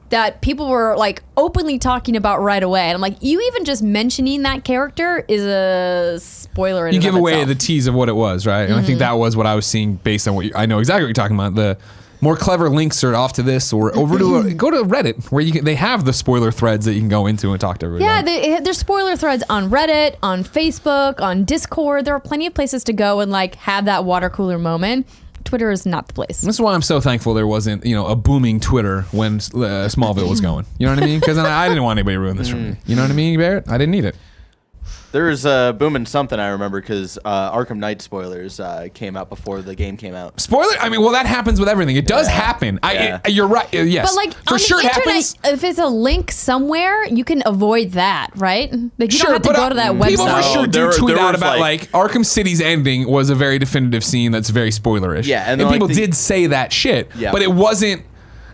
Speaker 2: That people were like openly talking about right away. And I'm like, you even just mentioning that character is a spoiler in
Speaker 1: You
Speaker 2: and
Speaker 1: give
Speaker 2: of
Speaker 1: away
Speaker 2: itself.
Speaker 1: the tease of what it was, right? And I think that was what I was seeing based on what I know exactly what you're talking about. The more clever links are off to this or over to go to Reddit where they have the spoiler threads that you can go into and talk to everybody.
Speaker 2: Yeah, there's spoiler threads on Reddit, on Facebook, on Discord. There are plenty of places to go and like have that water cooler moment. Twitter is not the place.
Speaker 1: This is why I'm so thankful there wasn't, a booming Twitter when Smallville was going. You know what I mean? Because I didn't want anybody to ruin this for me. You know what I mean, Barrett? I didn't need it.
Speaker 3: There's booming something I remember because Arkham Knight spoilers came out before the game came out.
Speaker 1: Spoiler? I mean, well, that happens with everything. It does
Speaker 3: Yeah.
Speaker 1: happen.
Speaker 3: Yeah.
Speaker 1: You're right. Yes.
Speaker 2: But like
Speaker 1: for
Speaker 2: on
Speaker 1: sure
Speaker 2: the
Speaker 1: it
Speaker 2: internet,
Speaker 1: happens.
Speaker 2: if it's a link somewhere, you can avoid that, right? Like you
Speaker 1: Sure,
Speaker 2: don't have to
Speaker 1: but
Speaker 2: go to that website.
Speaker 1: people for sure
Speaker 3: No,
Speaker 1: do
Speaker 3: there
Speaker 1: tweet out
Speaker 3: was,
Speaker 1: about like Arkham City's ending was a very definitive scene that's very spoilerish.
Speaker 3: Yeah, and
Speaker 1: and
Speaker 3: like
Speaker 1: people
Speaker 3: the-
Speaker 1: did say that shit.
Speaker 3: Yeah.
Speaker 1: But it wasn't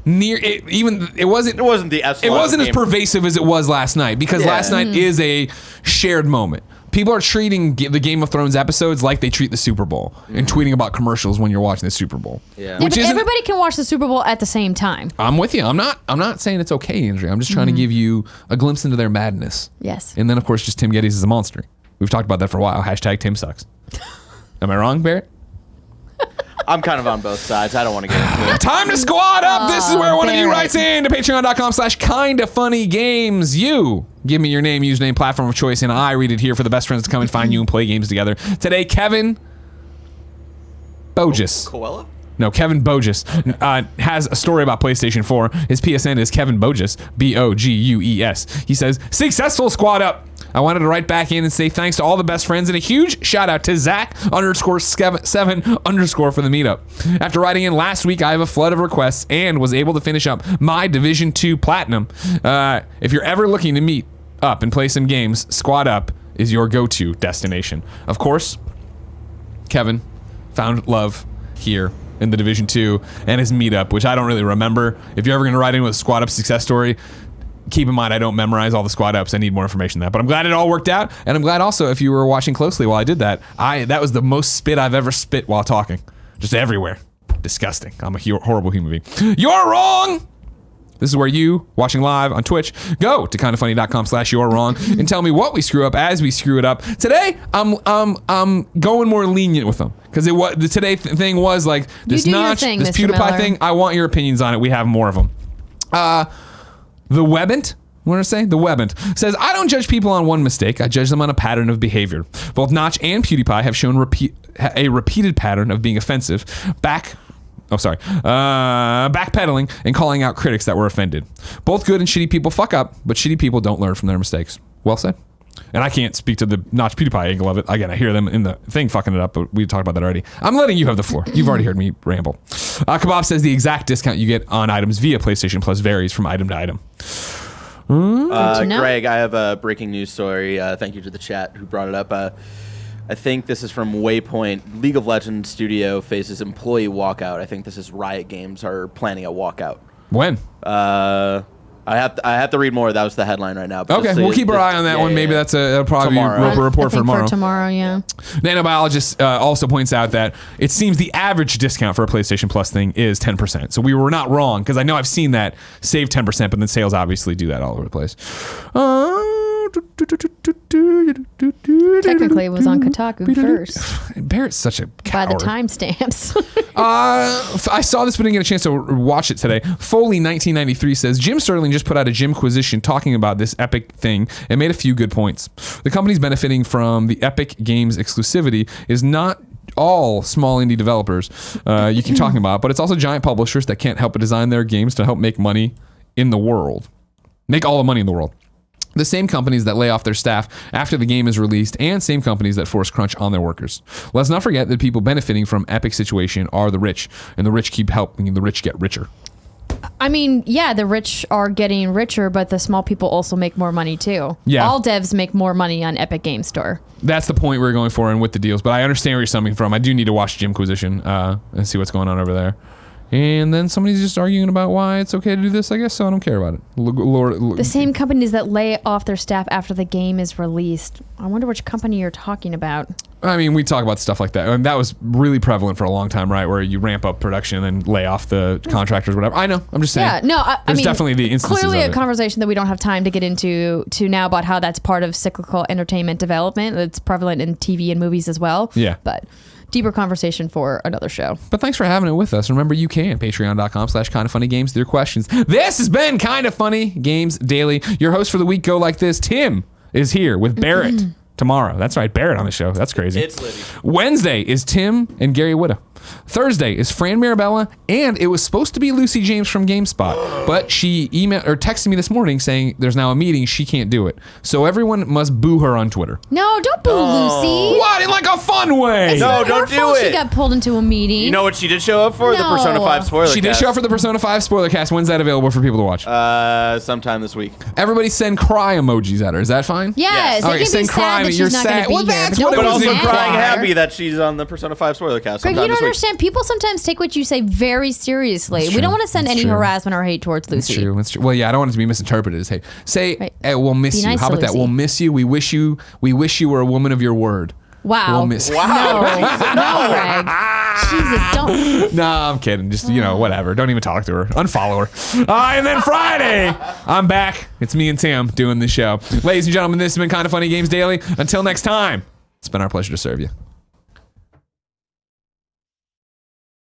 Speaker 1: near it. It wasn't.
Speaker 3: It wasn't the
Speaker 1: It wasn't as pervasive as it was last night because
Speaker 3: Yeah.
Speaker 1: last night is a shared moment. People are treating the Game of Thrones episodes like they treat the Super Bowl and tweeting about commercials when you're watching the Super Bowl.
Speaker 3: Yeah.
Speaker 2: Yeah,
Speaker 1: Which
Speaker 2: but
Speaker 1: isn't.
Speaker 2: everybody can watch the Super Bowl at the same time.
Speaker 1: I'm with you. I'm not saying it's okay, Andrea. I'm just trying to give you a glimpse into their madness.
Speaker 2: Yes.
Speaker 1: And then of course just Tim Geddes is a monster. We've talked about that for a while. # Tim sucks. Am I wrong, Barrett?
Speaker 3: I'm kind of on both sides. I don't want to get into it.
Speaker 1: Time to squad up. This is where one of you
Speaker 2: Barrett.
Speaker 1: writes in to patreon.com/kindafunnygames. You give me your name, username, platform of choice, and I read it here for the best friends to come and find you and play games together. Today, Kevin Bogues.
Speaker 3: Koala?
Speaker 1: No, KevinBogues has a story about PlayStation 4. His PSN is KevinBogues, Bogues. He says, successful squad up. I wanted to write back in and say thanks to all the best friends and a huge shout out to Zach_7_ for the meetup. After writing in last week, I have a flood of requests and was able to finish up my Division 2 Platinum. If you're ever looking to meet up and play some games, Squad Up is your go-to destination. Of course, Kevin found love here in the Division 2 and his meetup, which I don't really remember. If you're ever going to write in with a Squad Up success story, keep in mind I don't memorize all the Squad Ups. I need more information than that. But I'm glad it all worked out, and I'm glad also if you were watching closely while I did that, that was the most spit I've ever spit while talking. Just everywhere. Disgusting. I'm a horrible human being. You're wrong! This is where you, watching live on Twitch, go to kindoffunny.com/you're-wrong and tell me what we screw up as we screw it up. Today, I'm going more lenient with them because the today thing was like this notch, this
Speaker 2: Mr.
Speaker 1: PewDiePie
Speaker 2: Miller.
Speaker 1: thing. I want your opinions on it. We have more of them. The Webent. What did I say? The Webent says, I don't judge people on one mistake. I judge them on a pattern of behavior. Both Notch and PewDiePie have shown a repeated pattern of being offensive, backpedaling and calling out critics that were offended. Both good and shitty people fuck up, but shitty people don't learn from their mistakes. Well said. And I can't speak to the Notch PewDiePie angle of it. Again, I hear them in the thing fucking it up, but we talked about that already. I'm letting you have the floor. You've already heard me ramble. Kebab says the exact discount you get on items via PlayStation Plus varies from item to item.
Speaker 3: Greg, I have a breaking news story. Thank you to the chat who brought it up. I think this is from Waypoint. League of Legends studio faces employee walkout. I think this is Riot Games are planning a walkout.
Speaker 1: When?
Speaker 3: I have to read more. That was the headline right now.
Speaker 1: Okay, we'll keep our eye on that one. Maybe that'll probably
Speaker 3: Tomorrow.
Speaker 1: be a report for tomorrow.
Speaker 2: Yeah.
Speaker 1: Nanobiologist also points out that it seems the average discount for a PlayStation Plus thing is 10%. So we were not wrong because I know I've seen that save 10%, but then sales obviously do that all over the place.
Speaker 2: Technically, it was on Kotaku first.
Speaker 1: Barrett's such a coward.
Speaker 2: By the timestamps.
Speaker 1: I saw this but didn't get a chance to watch it today. Foley1993 says, Jim Sterling just put out a Jimquisition talking about this Epic thing and made a few good points. The company's benefiting from the Epic Games exclusivity is not all small indie developers you keep talking about, but it's also giant publishers that can't help but design their games to help make money in the world. Make all the money in the world. The same companies that lay off their staff after the game is released and same companies that force crunch on their workers. Let's not forget that people benefiting from Epic's situation are the rich, and the rich keep helping the rich get richer.
Speaker 2: I mean, yeah, the rich are getting richer, but the small people also make more money too.
Speaker 1: Yeah.
Speaker 2: All devs make more money on Epic Games Store.
Speaker 1: That's the point we're going for and with the deals, but I understand where you're coming from. I do need to watch Jimquisition and see what's going on over there. And then somebody's just arguing about why it's okay to do this, I guess, so I don't care about it.
Speaker 2: The same companies that lay off their staff after the game is released. I wonder which company you're talking about.
Speaker 1: I mean, we talk about stuff like that. And that was really prevalent for a long time, right? Where you ramp up production and then lay off the contractors, whatever. I know. I'm just saying.
Speaker 2: Yeah, no, I
Speaker 1: There's
Speaker 2: mean,
Speaker 1: definitely the instances
Speaker 2: clearly
Speaker 1: of
Speaker 2: a
Speaker 1: it.
Speaker 2: conversation that we don't have time to get into now about how that's part of cyclical entertainment development. It's prevalent in TV and movies as well.
Speaker 1: Yeah.
Speaker 2: But deeper conversation for another show.
Speaker 1: But thanks for having it with us. Remember, you can. Patreon.com/kindoffunnygames with your questions. This has been Kind of Funny Games Daily. Your host for the week go like this. Tim is here with Barrett tomorrow. That's right, Barrett on the show. That's crazy.
Speaker 3: It's Liddy.
Speaker 1: Wednesday is Tim and Gary Witta. Thursday is Fran Mirabella, and it was supposed to be Lucy James from GameSpot, but she emailed or texted me this morning saying there's now a meeting. She can't do it. So everyone must boo her on Twitter.
Speaker 2: No, don't boo Lucy.
Speaker 1: What? In like a fun way.
Speaker 2: It's
Speaker 3: No,
Speaker 2: not
Speaker 3: don't
Speaker 2: her
Speaker 3: do
Speaker 2: fault
Speaker 3: it.
Speaker 2: She got pulled into a meeting.
Speaker 3: You know what she did show up for? The
Speaker 2: No.
Speaker 3: Persona 5 spoiler
Speaker 1: She did
Speaker 3: cast.
Speaker 1: show up for the Persona 5 spoiler cast. When's that available for people to watch?
Speaker 3: Sometime this week.
Speaker 1: Everybody send cry emojis at her. Is that fine?
Speaker 2: Yes,
Speaker 3: Yes.
Speaker 2: they
Speaker 1: Okay,
Speaker 2: can
Speaker 1: send
Speaker 2: be
Speaker 1: cry,
Speaker 2: sad that
Speaker 1: you're
Speaker 2: she's not
Speaker 1: sad.
Speaker 2: going to be
Speaker 1: Well,
Speaker 2: here.
Speaker 1: that's
Speaker 2: But
Speaker 1: what
Speaker 2: don't
Speaker 1: it
Speaker 3: But
Speaker 1: was
Speaker 2: be
Speaker 3: also
Speaker 1: in
Speaker 2: mad.
Speaker 3: crying
Speaker 1: Choir.
Speaker 3: happy that she's on the Persona 5 spoiler cast
Speaker 2: Greg,
Speaker 3: sometime
Speaker 2: you don't
Speaker 3: this week.
Speaker 2: understand. People sometimes take what you say very seriously.
Speaker 1: That's
Speaker 2: We don't
Speaker 1: true.
Speaker 2: want to send
Speaker 1: That's
Speaker 2: any
Speaker 1: true.
Speaker 2: harassment or hate towards
Speaker 1: It's
Speaker 2: Lucy.
Speaker 1: true. It's true. Well, yeah, I don't want it to be misinterpreted as hate. Say,
Speaker 2: Right.
Speaker 1: hey, we'll miss
Speaker 2: Be
Speaker 1: you.
Speaker 2: nice
Speaker 1: How
Speaker 2: to
Speaker 1: about that?
Speaker 2: Lucy.
Speaker 1: We'll miss you. We wish you were a woman of your word.
Speaker 2: Wow.
Speaker 1: We'll miss you.
Speaker 2: No, no, Greg. Jesus, don't.
Speaker 1: No, I'm kidding. Just, whatever. Don't even talk to her. Unfollow her. And then Friday, I'm back. It's me and Tim doing the show. Ladies and gentlemen, this has been Kind of Funny Games Daily. Until next time, it's been our pleasure to serve you.